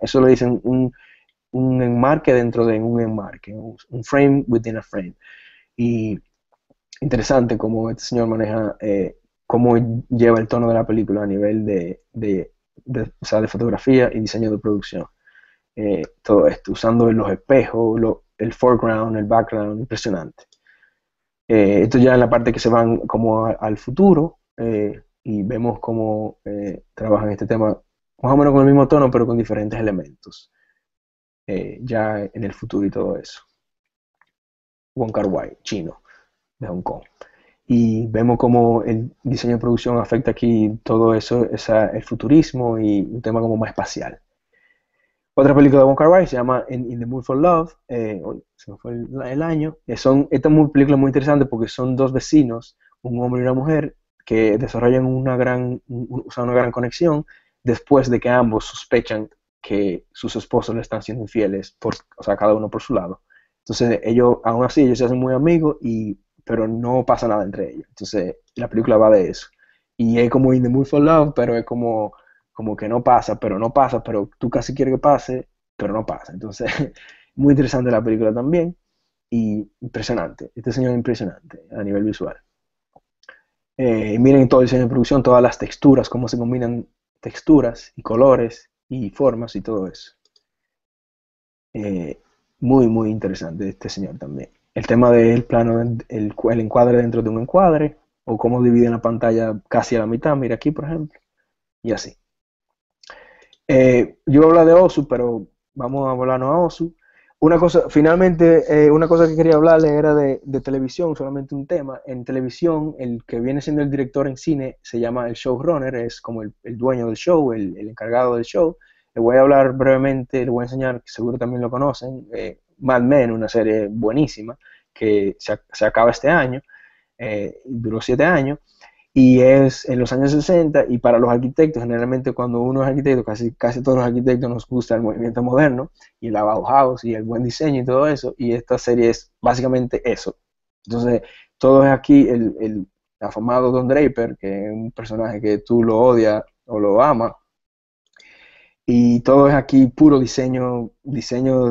eso le dicen un enmarque dentro de un enmarque, un frame within a frame. Y interesante cómo este señor maneja, cómo lleva el tono de la película a nivel o sea, de fotografía y diseño de producción. Todo esto, usando los espejos, el foreground, el background, impresionante. Esto ya en la parte que se van como al futuro y vemos cómo trabajan este tema más o menos con el mismo tono, pero con diferentes elementos, ya en el futuro y todo eso. Wong Kar-wai, chino, de Hong Kong. Y vemos cómo el diseño de producción afecta aquí todo eso, el futurismo y un tema como más espacial. Otra película de Wong Kar-wai se llama In the Mood for Love, se me fue el año. Esta película muy interesante porque son dos vecinos, un hombre y una mujer, que desarrollan o sea, una gran conexión después de que ambos sospechan que sus esposos le están siendo infieles, o sea, cada uno por su lado. Entonces, aún así, ellos se hacen muy amigos, pero no pasa nada entre ellos. Entonces, la película va de eso. Y es como In the Mood for Love, pero es como como que no pasa, pero no pasa, pero tú casi quieres que pase, pero no pasa. Entonces, muy interesante la película también y impresionante. Este señor es impresionante a nivel visual. Miren todo el diseño de producción, todas las texturas, cómo se combinan texturas y colores y formas y todo eso. Eh, Muy, muy interesante este señor también. El tema del plano, el encuadre dentro de un encuadre, o cómo dividen la pantalla casi a la mitad, mira aquí por ejemplo, y así. Yo voy a hablar de Osu, pero vamos a volarnos a Osu. Una cosa, finalmente, una cosa que quería hablarle era de televisión, solamente un tema. En televisión, el que viene siendo el director en cine se llama el showrunner, es como el dueño del show, el encargado del show. Le voy a hablar brevemente, le voy a enseñar, que seguro también lo conocen, Mad Men, una serie buenísima que se acaba este año, duró 7 años y es en los años 60 y para los arquitectos, generalmente cuando uno es arquitecto, casi todos los arquitectos nos gusta el movimiento moderno y la Bauhaus y el buen diseño y todo eso, y esta serie es básicamente eso. Entonces, todo es aquí el afamado Don Draper, que es un personaje que tú lo odias o lo amas, y todo es aquí puro diseño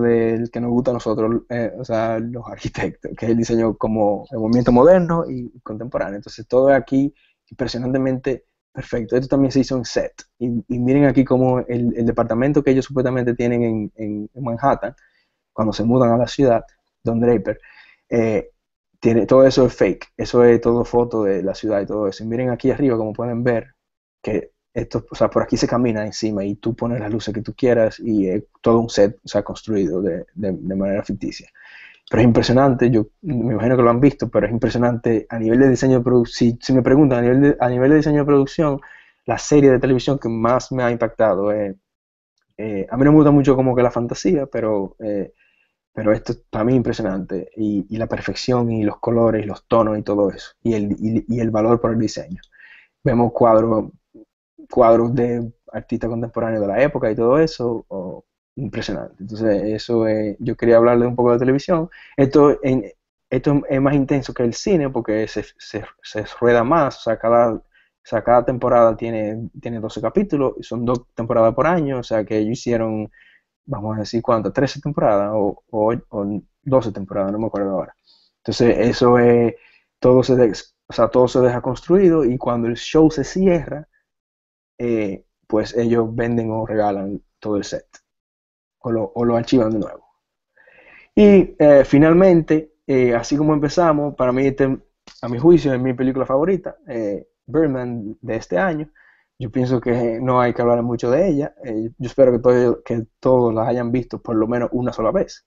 del que nos gusta a nosotros, o sea, los arquitectos, que es el diseño como el movimiento moderno y contemporáneo. Entonces todo es aquí impresionantemente perfecto. Esto también se hizo en set. Y miren aquí como el departamento que ellos supuestamente tienen en Manhattan, cuando se mudan a la ciudad, Don Draper, eh, todo eso es fake. Eso es todo foto de la ciudad y todo eso. Y miren aquí arriba, como pueden ver, que esto, o sea, por aquí se camina encima y tú pones las luces que tú quieras y todo un set, o sea, construido de manera ficticia. Pero es impresionante, yo me imagino que lo han visto, pero es impresionante a nivel de diseño de producción. Si me preguntan a nivel de diseño de producción, la serie de televisión que más me ha impactado es, a mí no me gusta mucho como que la fantasía, pero esto para mí es impresionante. Y la perfección y los colores y los tonos y todo eso. Y el valor por el diseño. Vemos cuadros de artistas contemporáneos de la época y todo eso, impresionante. Entonces, eso yo quería hablarle un poco de televisión. Esto es más intenso que el cine porque se rueda más, o sea, cada temporada tiene 12 capítulos, y son 2 temporadas por año, o sea que ellos hicieron, vamos a decir, ¿cuántas? 13 temporadas o 12 temporadas, no me acuerdo ahora. Entonces, eso es, todo se deja construido y cuando el show se cierra, pues ellos venden o regalan todo el set o lo archivan de nuevo. Y finalmente, así como empezamos, para mí, a mi juicio, es mi película favorita, Birdman de este año. Yo pienso que no hay que hablar mucho de ella. Yo espero que todos la hayan visto por lo menos una sola vez.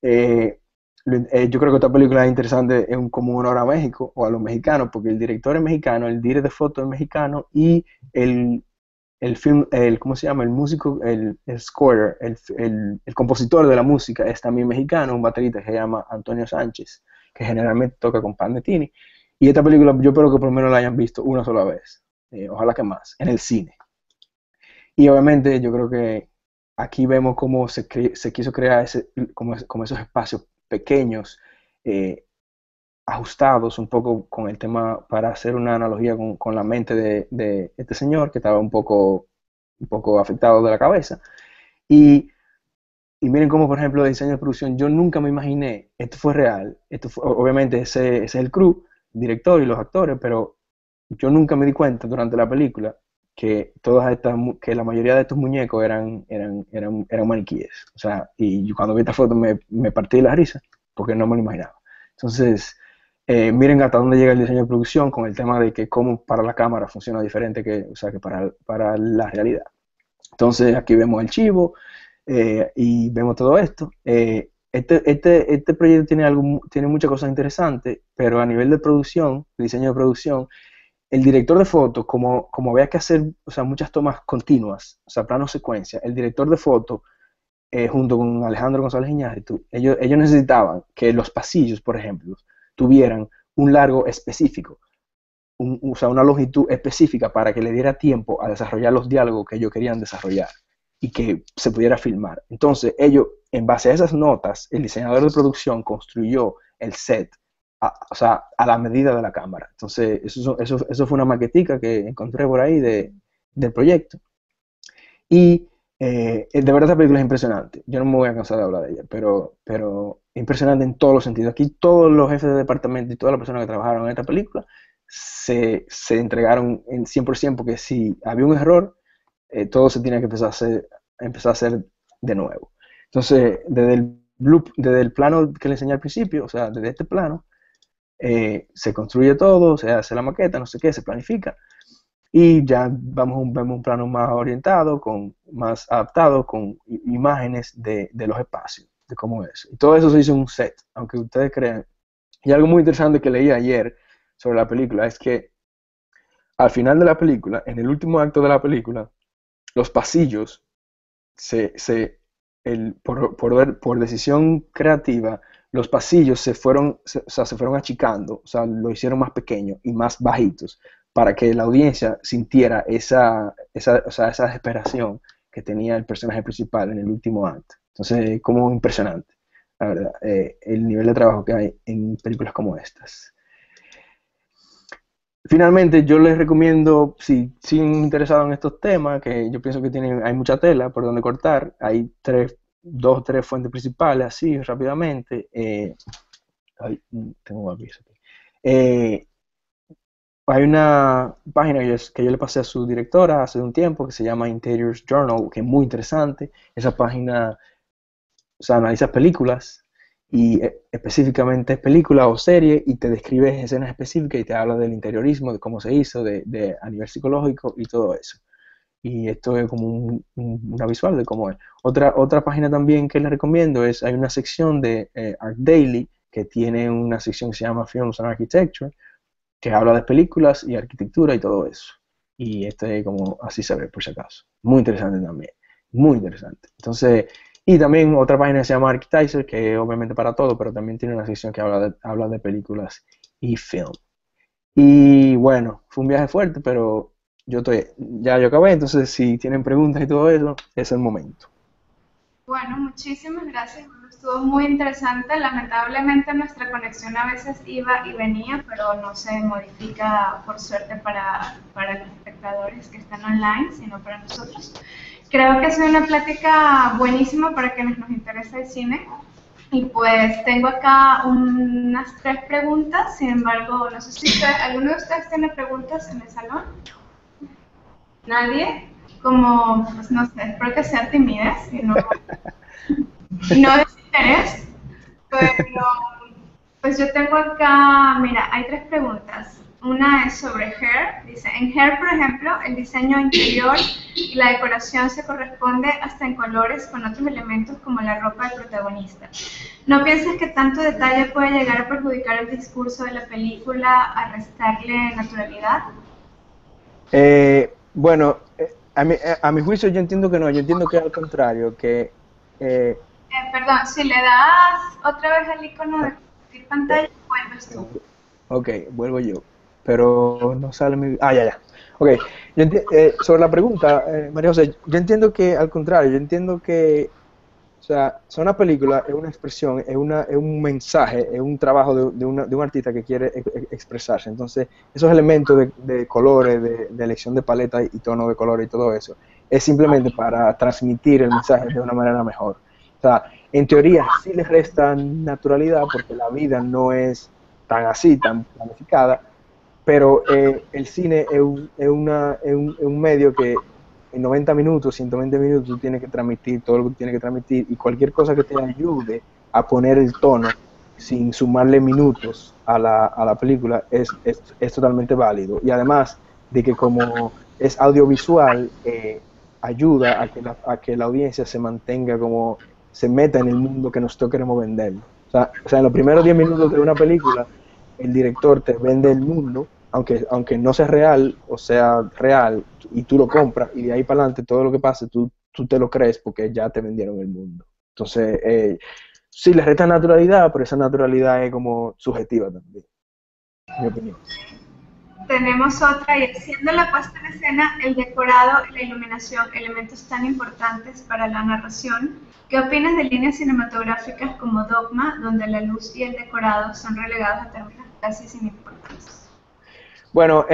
Eh, yo creo que esta película es interesante como honor a México o a los mexicanos, porque el director es mexicano, el director de foto es mexicano y el, ¿cómo se llama? El músico, el scorer, el compositor de la música es también mexicano, un baterista que se llama Antonio Sánchez, que generalmente toca con Pan Tini. Y esta película yo espero que por lo menos la hayan visto una sola vez, ojalá que más, en el cine. Y obviamente yo creo que aquí vemos cómo se quiso crear como esos espacios pequeños, eh, ajustados un poco con el tema para hacer una analogía con la mente de este señor que estaba un poco afectado de la cabeza. Y, y miren cómo, por ejemplo, el diseño de producción, yo nunca me imaginé, esto fue real, obviamente ese es el crew, el director y los actores, pero yo nunca me di cuenta durante la película que la mayoría de estos muñecos eran maniquíes. O sea, y yo cuando vi esta foto me partí de la risa, porque no me lo imaginaba. Entonces, miren hasta dónde llega el diseño de producción con el tema de que cómo para la cámara funciona diferente que para la realidad. Entonces, aquí vemos el chivo y vemos todo esto. Este proyecto tiene muchas cosas interesantes, pero a nivel de producción, diseño de producción, el director de foto, como había que hacer, o sea, muchas tomas continuas, o sea, plano secuencia, el director de foto, junto con Alejandro González Iñárritu, ellos necesitaban que los pasillos, por ejemplo, tuvieran un largo específico, o sea, una longitud específica para que le diera tiempo a desarrollar los diálogos que ellos querían desarrollar y que se pudiera filmar. Entonces, ellos, en base a esas notas, el diseñador de producción construyó el set, o sea, a la medida de la cámara. Entonces, eso fue una maquetica que encontré por ahí del proyecto. Y de verdad esta película es impresionante. Yo no me voy a cansar de hablar de ella, pero impresionante en todos los sentidos. Aquí todos los jefes de departamento y todas las personas que trabajaron en esta película se entregaron en 100% porque si había un error, todo se tiene que empezar a hacer de nuevo. Entonces, desde el plano que le enseñé al principio, o sea, desde este plano, se construye todo, se hace la maqueta, no sé qué, se planifica. Y ya vemos un plano más orientado, más adaptado, con imágenes de los espacios, de cómo es. Y todo eso se hizo en un set, aunque ustedes crean. Y algo muy interesante que leí ayer sobre la película es que al final de la película, en el último acto de la película, los pasillos, por decisión creativa, los pasillos se fueron achicando, o sea, lo hicieron más pequeños y más bajitos, para que la audiencia sintiera esa desesperación que tenía el personaje principal en el último acto. Entonces, como impresionante, la verdad, el nivel de trabajo que hay en películas como estas. Finalmente, yo les recomiendo, si siguen interesados en estos temas, que yo pienso que hay mucha tela por donde cortar, hay dos o tres fuentes principales, así rápidamente. Tengo un aviso aquí. Hay una página que yo le pasé a su directora hace un tiempo que se llama Interiors Journal, que es muy interesante. Esa página, o sea, analiza películas y específicamente películas o series y te describe escenas específicas y te habla del interiorismo, de cómo se hizo, a nivel psicológico y todo eso. Y esto es como una visual de cómo es. Otra página también que les recomiendo hay una sección de Art Daily que tiene una sección que se llama Films and Architecture, que habla de películas y arquitectura y todo eso. Y como así se ve, por si acaso. Muy interesante también. Muy interesante. Entonces, y también otra página que se llama Architizer, que es obviamente para todo, pero también tiene una sección que habla de películas y film. Y bueno, fue un viaje fuerte, pero ya yo acabé, entonces si tienen preguntas y todo eso, es el momento. Bueno, muchísimas gracias. Bueno, estuvo muy interesante. Lamentablemente nuestra conexión a veces iba y venía, pero no se modifica por suerte para los espectadores que están online, sino para nosotros. Creo que es una plática buenísima para quienes nos interesa el cine. Y pues tengo acá unas 3 preguntas, sin embargo, no sé si alguno de ustedes tiene preguntas en el salón. ¿Nadie? Como, pues no sé, espero que sea timidez y no desinterés, pero pues yo tengo acá, mira, hay 3 preguntas. Una es sobre Hair, dice, en Hair, por ejemplo, el diseño interior y la decoración se corresponde hasta en colores con otros elementos como la ropa del protagonista. ¿No piensas que tanto detalle puede llegar a perjudicar el discurso de la película, a restarle naturalidad? Bueno, a mi juicio yo entiendo que no, yo entiendo que al contrario, Perdón, si le das otra vez al icono de compartir pantalla, vuelves tú. Ok, vuelvo yo, pero no sale mi... Ah, ya. Ok, sobre la pregunta, María José, yo entiendo que al contrario, yo entiendo que, o sea, una película es una expresión, es un mensaje, es un trabajo de un artista que quiere expresarse. Entonces, esos elementos de colores, de elección de paleta y tono de colores y todo eso, es simplemente para transmitir el mensaje de una manera mejor. O sea, en teoría sí le resta naturalidad porque la vida no es tan así, tan planificada, pero el cine es un medio que en 90 minutos, 120 minutos, tú tienes que transmitir todo lo que tienes que transmitir y cualquier cosa que te ayude a poner el tono sin sumarle minutos a la película es totalmente válido. Y además de que como es audiovisual, ayuda a que la audiencia se mantenga como, se meta en el mundo que nosotros queremos vender. O sea, en los primeros 10 minutos de una película, el director te vende el mundo, aunque no sea real, o sea real, y tú lo compras, y de ahí para adelante todo lo que pase, tú te lo crees porque ya te vendieron el mundo. Entonces, sí, le resta naturalidad, pero esa naturalidad es como subjetiva también, en mi opinión. Tenemos otra, y siendo la puesta en escena, el decorado y la iluminación elementos tan importantes para la narración, ¿qué opinas de líneas cinematográficas como Dogma, donde la luz y el decorado son relegados a términos casi sin importancia? Bueno,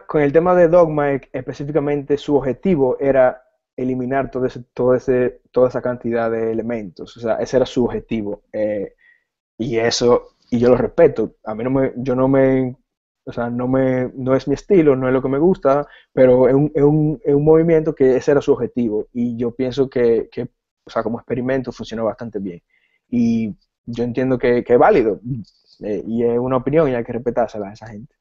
con el tema de Dogma, específicamente su objetivo era eliminar toda esa cantidad de elementos, o sea, ese era su objetivo, y yo lo respeto, a mí yo no me, o sea, no es mi estilo, no es lo que me gusta, pero es un movimiento que ese era su objetivo, y yo pienso o sea, como experimento funcionó bastante bien, y yo entiendo que es válido, y es una opinión y hay que respetársela a esa gente.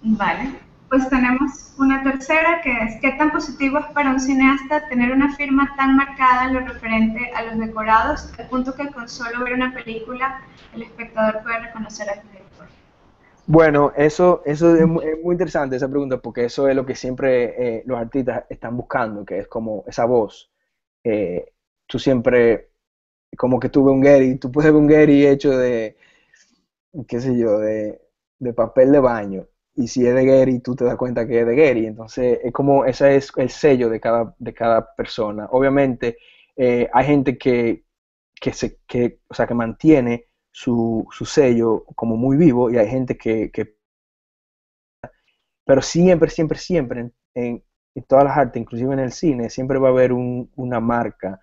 Vale. Pues tenemos una tercera que es, ¿qué tan positivo es para un cineasta tener una firma tan marcada en lo referente a los decorados, al punto que con solo ver una película el espectador puede reconocer al director? Bueno, eso es muy interesante esa pregunta porque eso es lo que siempre los artistas están buscando, que es como esa voz. Eh, Tú siempre, como que tú ves un Gary, tú puedes ver un Gary hecho de, qué sé yo, de papel de baño. Y si es de Gary, tú te das cuenta que es de Gary. Entonces, es como, ese es el sello de cada persona. Obviamente, hay gente o sea, que mantiene su sello como muy vivo y hay gente pero siempre, siempre, siempre en todas las artes, inclusive en el cine, siempre va a haber una marca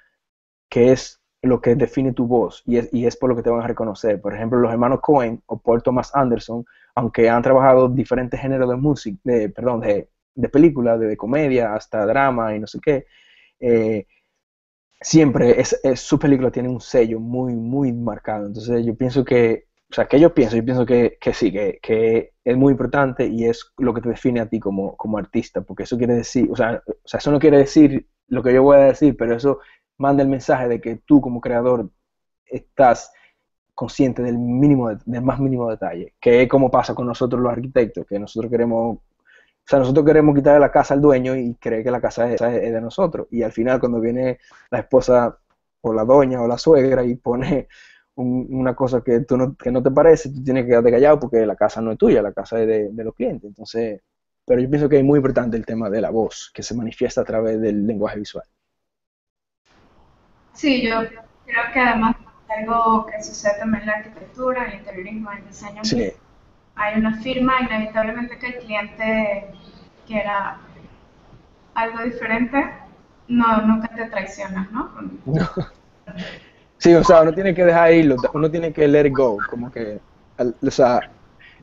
que es lo que define tu voz y es por lo que te van a reconocer. Por ejemplo, los hermanos Cohen o Paul Thomas Anderson, aunque han trabajado diferentes géneros de música, perdón, de películas, de comedia hasta drama y no sé qué, eh, siempre su película tiene un sello muy, muy marcado. Entonces yo pienso o sea, yo pienso que sí, que es muy importante y es lo que te define a ti como artista, porque eso quiere decir, o sea, eso no quiere decir lo que yo voy a decir, pero eso manda el mensaje de que tú como creador estás consciente del más mínimo detalle, que es como pasa con nosotros los arquitectos, que nosotros queremos quitarle la casa al dueño y creer que la casa es de nosotros. Y al final, cuando viene la esposa o la doña o la suegra y pone una cosa que no te parece, tú tienes que quedarte callado porque la casa no es tuya, la casa es de los clientes. Entonces, pero yo pienso que es muy importante el tema de la voz, que se manifiesta a través del lenguaje visual. Sí, yo creo que además algo que sucede también en la arquitectura, el interiorismo, el diseño Sí, mismo, hay una firma, inevitablemente que el cliente quiera algo diferente, no, nunca te traicionas, ¿no? no. Sí, o sea, uno tiene que dejar irlo, uno tiene que let it go, como que, o sea,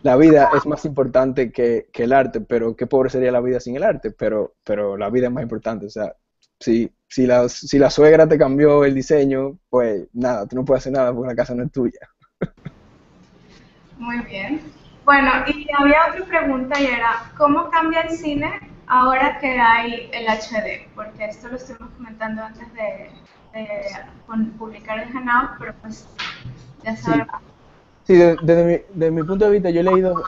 la vida es más importante que el arte, pero qué pobre sería la vida sin el arte, pero la vida es más importante, o sea, si la suegra te cambió el diseño, pues nada, tú no puedes hacer nada porque la casa no es tuya. Muy bien. Bueno, y había otra pregunta y era, ¿cómo cambia el cine ahora que hay el HD? Porque esto lo estuvimos comentando antes de publicar el Hangout, pero pues ya Sí, sabemos. sí, desde mi punto de vista, yo he leído,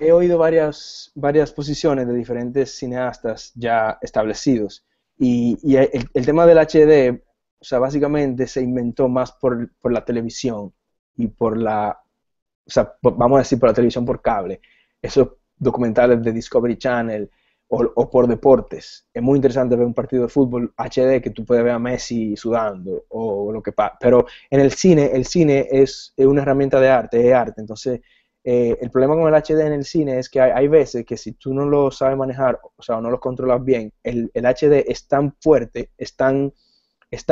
he oído varias posiciones de diferentes cineastas ya establecidos. Y el tema del HD, o sea, básicamente se inventó más por la televisión y o sea, vamos a decir por la televisión por cable. Esos documentales de Discovery Channel o por deportes. Es muy interesante ver un partido de fútbol HD que tú puedes ver a Messi sudando o lo que pasa. Pero en el cine es una herramienta de arte, es arte. Entonces, el problema con el HD en el cine es que hay veces que si tú no lo sabes manejar, o sea, o no lo controlas bien, el HD es tan fuerte, es tan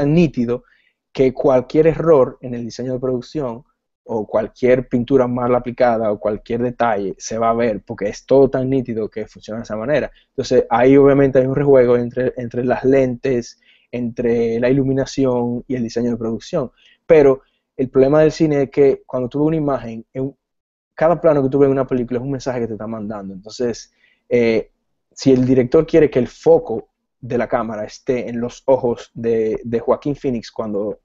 nítido, que cualquier error en el diseño de producción o cualquier pintura mal aplicada o cualquier detalle se va a ver porque es todo tan nítido que funciona de esa manera. Entonces ahí obviamente hay un rejuego entre las lentes, entre la iluminación y el diseño de producción. Pero el problema del cine es que cuando tú ves una imagen, cada plano que tú ves en una película es un mensaje que te está mandando. Entonces, si el director quiere que el foco de la cámara esté en los ojos de Joaquín Phoenix cuando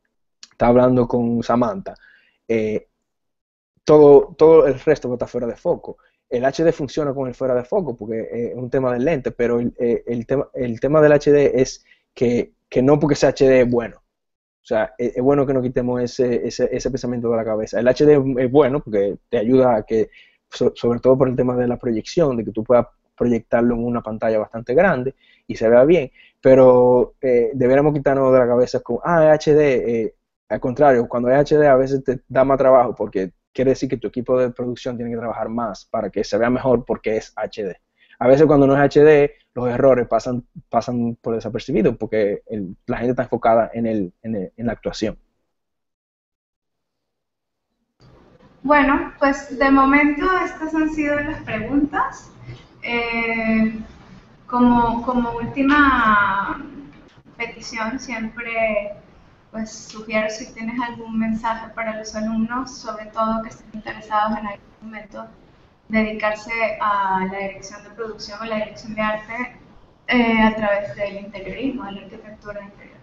está hablando con Samantha, eh, todo el resto está fuera de foco. El HD funciona con el fuera de foco porque es un tema del lente, pero el tema del HD es que no porque sea HD es bueno. O sea, es bueno que no quitemos ese pensamiento de la cabeza. El HD es bueno porque te ayuda a que, sobre todo por el tema de la proyección, de que tú puedas proyectarlo en una pantalla bastante grande y se vea bien, pero deberíamos quitarnos de la cabeza con, es HD, al contrario, cuando es HD a veces te da más trabajo porque quiere decir que tu equipo de producción tiene que trabajar más para que se vea mejor porque es HD. A veces cuando no es HD, los errores pasan por desapercibidos porque la gente está enfocada en la actuación. Bueno, pues de momento estas han sido las preguntas. Como última petición, siempre pues sugiero si tienes algún mensaje para los alumnos, sobre todo que estén interesados en algún momento dedicarse a la dirección de producción o la dirección de arte a través del interiorismo, de la arquitectura interior.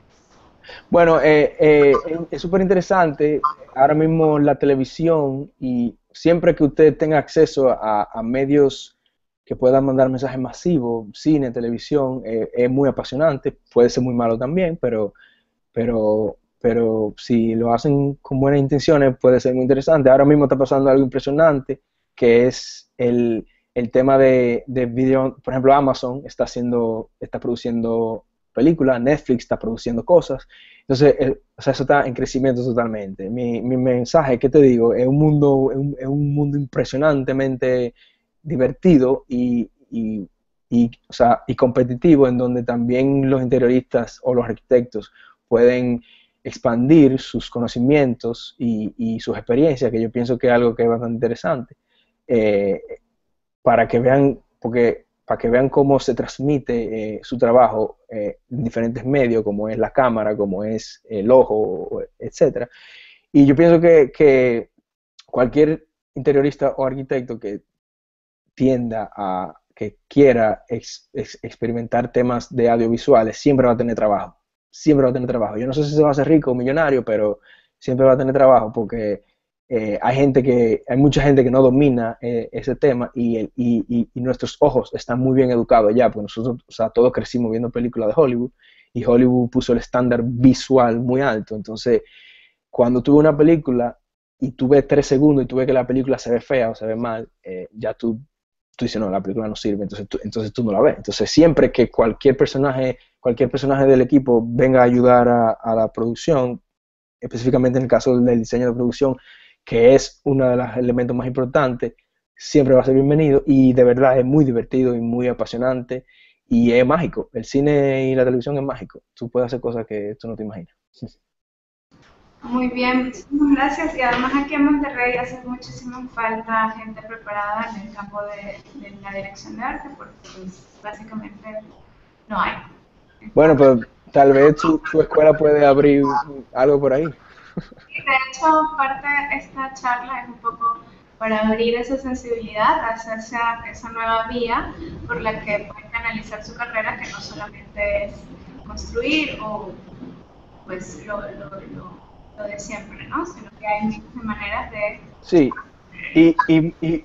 Bueno, es súper interesante ahora mismo la televisión y siempre que usted tenga acceso a medios que puedan mandar mensajes masivos, cine, televisión, es muy apasionante, puede ser muy malo también, pero si lo hacen con buenas intenciones puede ser muy interesante. Ahora mismo está pasando algo impresionante, que es el tema de video. Por ejemplo, Amazon está produciendo películas, Netflix está produciendo cosas, entonces o sea, eso está en crecimiento totalmente. Mi mensaje, ¿qué te digo? Es un mundo impresionantemente divertido o sea, y competitivo, en donde también los interioristas o los arquitectos pueden expandir sus conocimientos y sus experiencias, que yo pienso que es algo que es bastante interesante, eh, para que vean cómo se transmite su trabajo en diferentes medios, como es la cámara, como es el ojo, etcétera. Y yo pienso que cualquier interiorista o arquitecto que quiera experimentar temas de audiovisuales, siempre va a tener trabajo. Siempre va a tener trabajo. Yo no sé si se va a hacer rico o millonario, pero siempre va a tener trabajo porque hay mucha gente que no domina ese tema y nuestros ojos están muy bien educados ya, porque nosotros, o sea, todos crecimos viendo películas de Hollywood y Hollywood puso el estándar visual muy alto. Entonces, cuando tú ves una película y tú ves 3 segundos y tú ves que la película se ve fea o se ve mal, ya tú dices, no, la película no sirve, entonces tú no la ves. Entonces, siempre que cualquier personaje del equipo venga a ayudar a la producción, específicamente en el caso del diseño de producción, que es uno de los elementos más importantes, siempre va a ser bienvenido y de verdad es muy divertido y muy apasionante y es mágico. El cine y la televisión es mágico. Tú puedes hacer cosas que tú no te imaginas. Muy bien, muchísimas gracias. Y además aquí en Monterrey hace muchísima falta gente preparada en el campo de la dirección de arte, porque pues, básicamente no hay. Bueno, pues tal vez tu escuela puede abrir algo por ahí. Y de hecho, parte de esta charla es un poco para abrir esa sensibilidad, hacerse a esa nueva vía por la que pueden canalizar su carrera, que no solamente es construir o pues lo de siempre, ¿no? Sino que hay miles de maneras de... Sí, y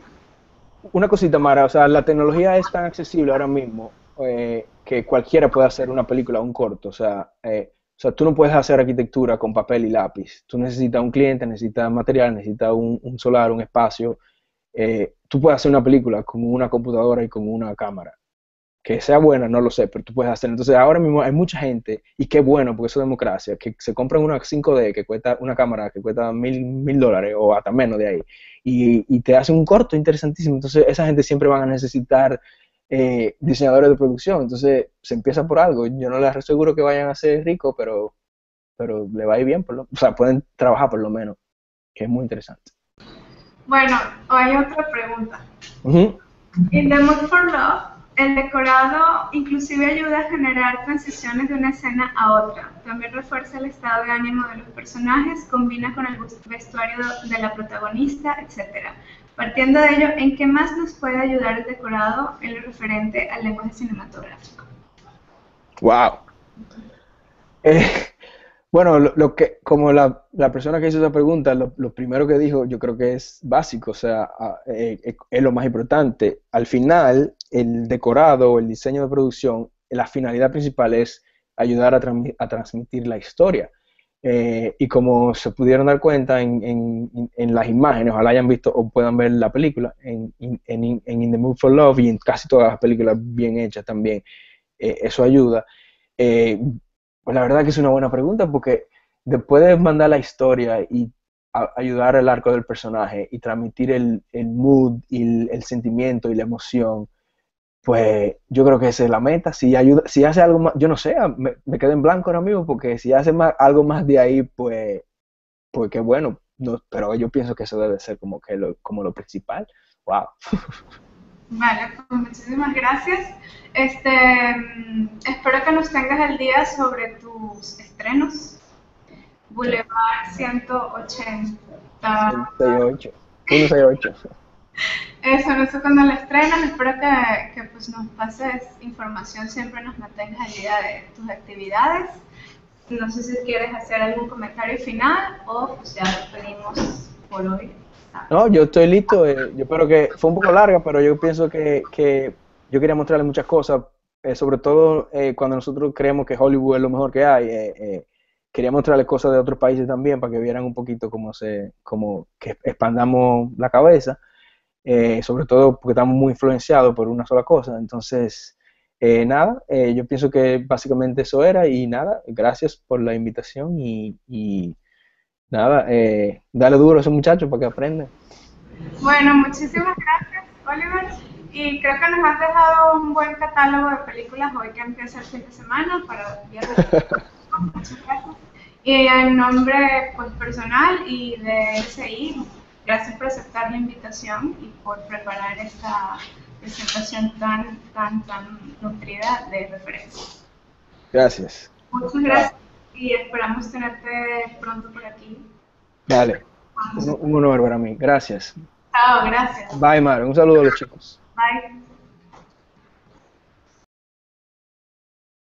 una cosita, Mara, o sea, la tecnología es tan accesible ahora mismo que cualquiera puede hacer una película, un corto, o sea, tú no puedes hacer arquitectura con papel y lápiz, tú necesitas un cliente, necesitas material, necesitas un solar, un espacio, tú puedes hacer una película con una computadora y con una cámara. Que sea buena, no lo sé, pero tú puedes hacer. Entonces, ahora mismo hay mucha gente, y qué bueno, porque eso es democracia, que se compran una 5D que cuesta una cámara que cuesta $1,000 o hasta menos de ahí, y te hacen un corto interesantísimo. Entonces, esa gente siempre van a necesitar diseñadores de producción. Entonces, se empieza por algo. Yo no les aseguro que vayan a ser ricos, pero le va a ir bien, o sea, pueden trabajar por lo menos, que es muy interesante. Bueno, hay otra pregunta. Uh-huh. In The Mood for Love, el decorado inclusive ayuda a generar transiciones de una escena a otra. También refuerza el estado de ánimo de los personajes, combina con el vestuario de la protagonista, etc. Partiendo de ello, ¿en qué más nos puede ayudar el decorado en lo referente al lenguaje cinematográfico? ¡Wow! Bueno, como la persona que hizo esa pregunta, lo primero que dijo, yo creo que es básico, o sea, es lo más importante. Al final, el decorado, el diseño de producción, la finalidad principal es ayudar a transmitir la historia. Y como se pudieron dar cuenta en las imágenes, ojalá hayan visto o puedan ver la película, en In the Mood for Love y en casi todas las películas bien hechas también, eso ayuda. Pues la verdad que es una buena pregunta porque después de mandar la historia y ayudar al arco del personaje y transmitir el mood y el sentimiento y la emoción, pues yo creo que esa es la meta. Si ayuda, si hace algo más, yo no sé, me quedé en blanco ahora mismo, porque si hace algo más de ahí, pues qué bueno. No, pero yo pienso que eso debe ser como que como lo principal. Wow. Vale, pues muchísimas gracias. Espero que nos tengas al día sobre tus estrenos. Boulevard 180. 168. 168. Eso, no sé cuándo la estrenan. Espero que pues, nos pases información, siempre nos mantengas al día de tus actividades. No sé si quieres hacer algún comentario final o pues ya lo pedimos por hoy. No, yo estoy listo. Yo espero que fue un poco larga, pero yo pienso que yo quería mostrarle muchas cosas, sobre todo cuando nosotros creemos que Hollywood es lo mejor que hay. Quería mostrarles cosas de otros países también para que vieran un poquito cómo que expandamos la cabeza, sobre todo porque estamos muy influenciados por una sola cosa. Entonces, nada, yo pienso que básicamente eso era y nada, gracias por la invitación y nada, dale duro a esos muchachos para que aprendan. Bueno, muchísimas gracias, Oliver. Y creo que nos has dejado un buen catálogo de películas hoy que empieza el fin de semana para viernes. Muchas gracias. Y en nombre pues, personal y de SI, gracias por aceptar la invitación y por preparar esta presentación tan nutrida de referencias. Gracias. Muchas gracias y esperamos tenerte pronto por aquí. Dale, un honor para mí. Gracias. Chao, gracias. Bye, Mar. Un saludo a los chicos. Bye.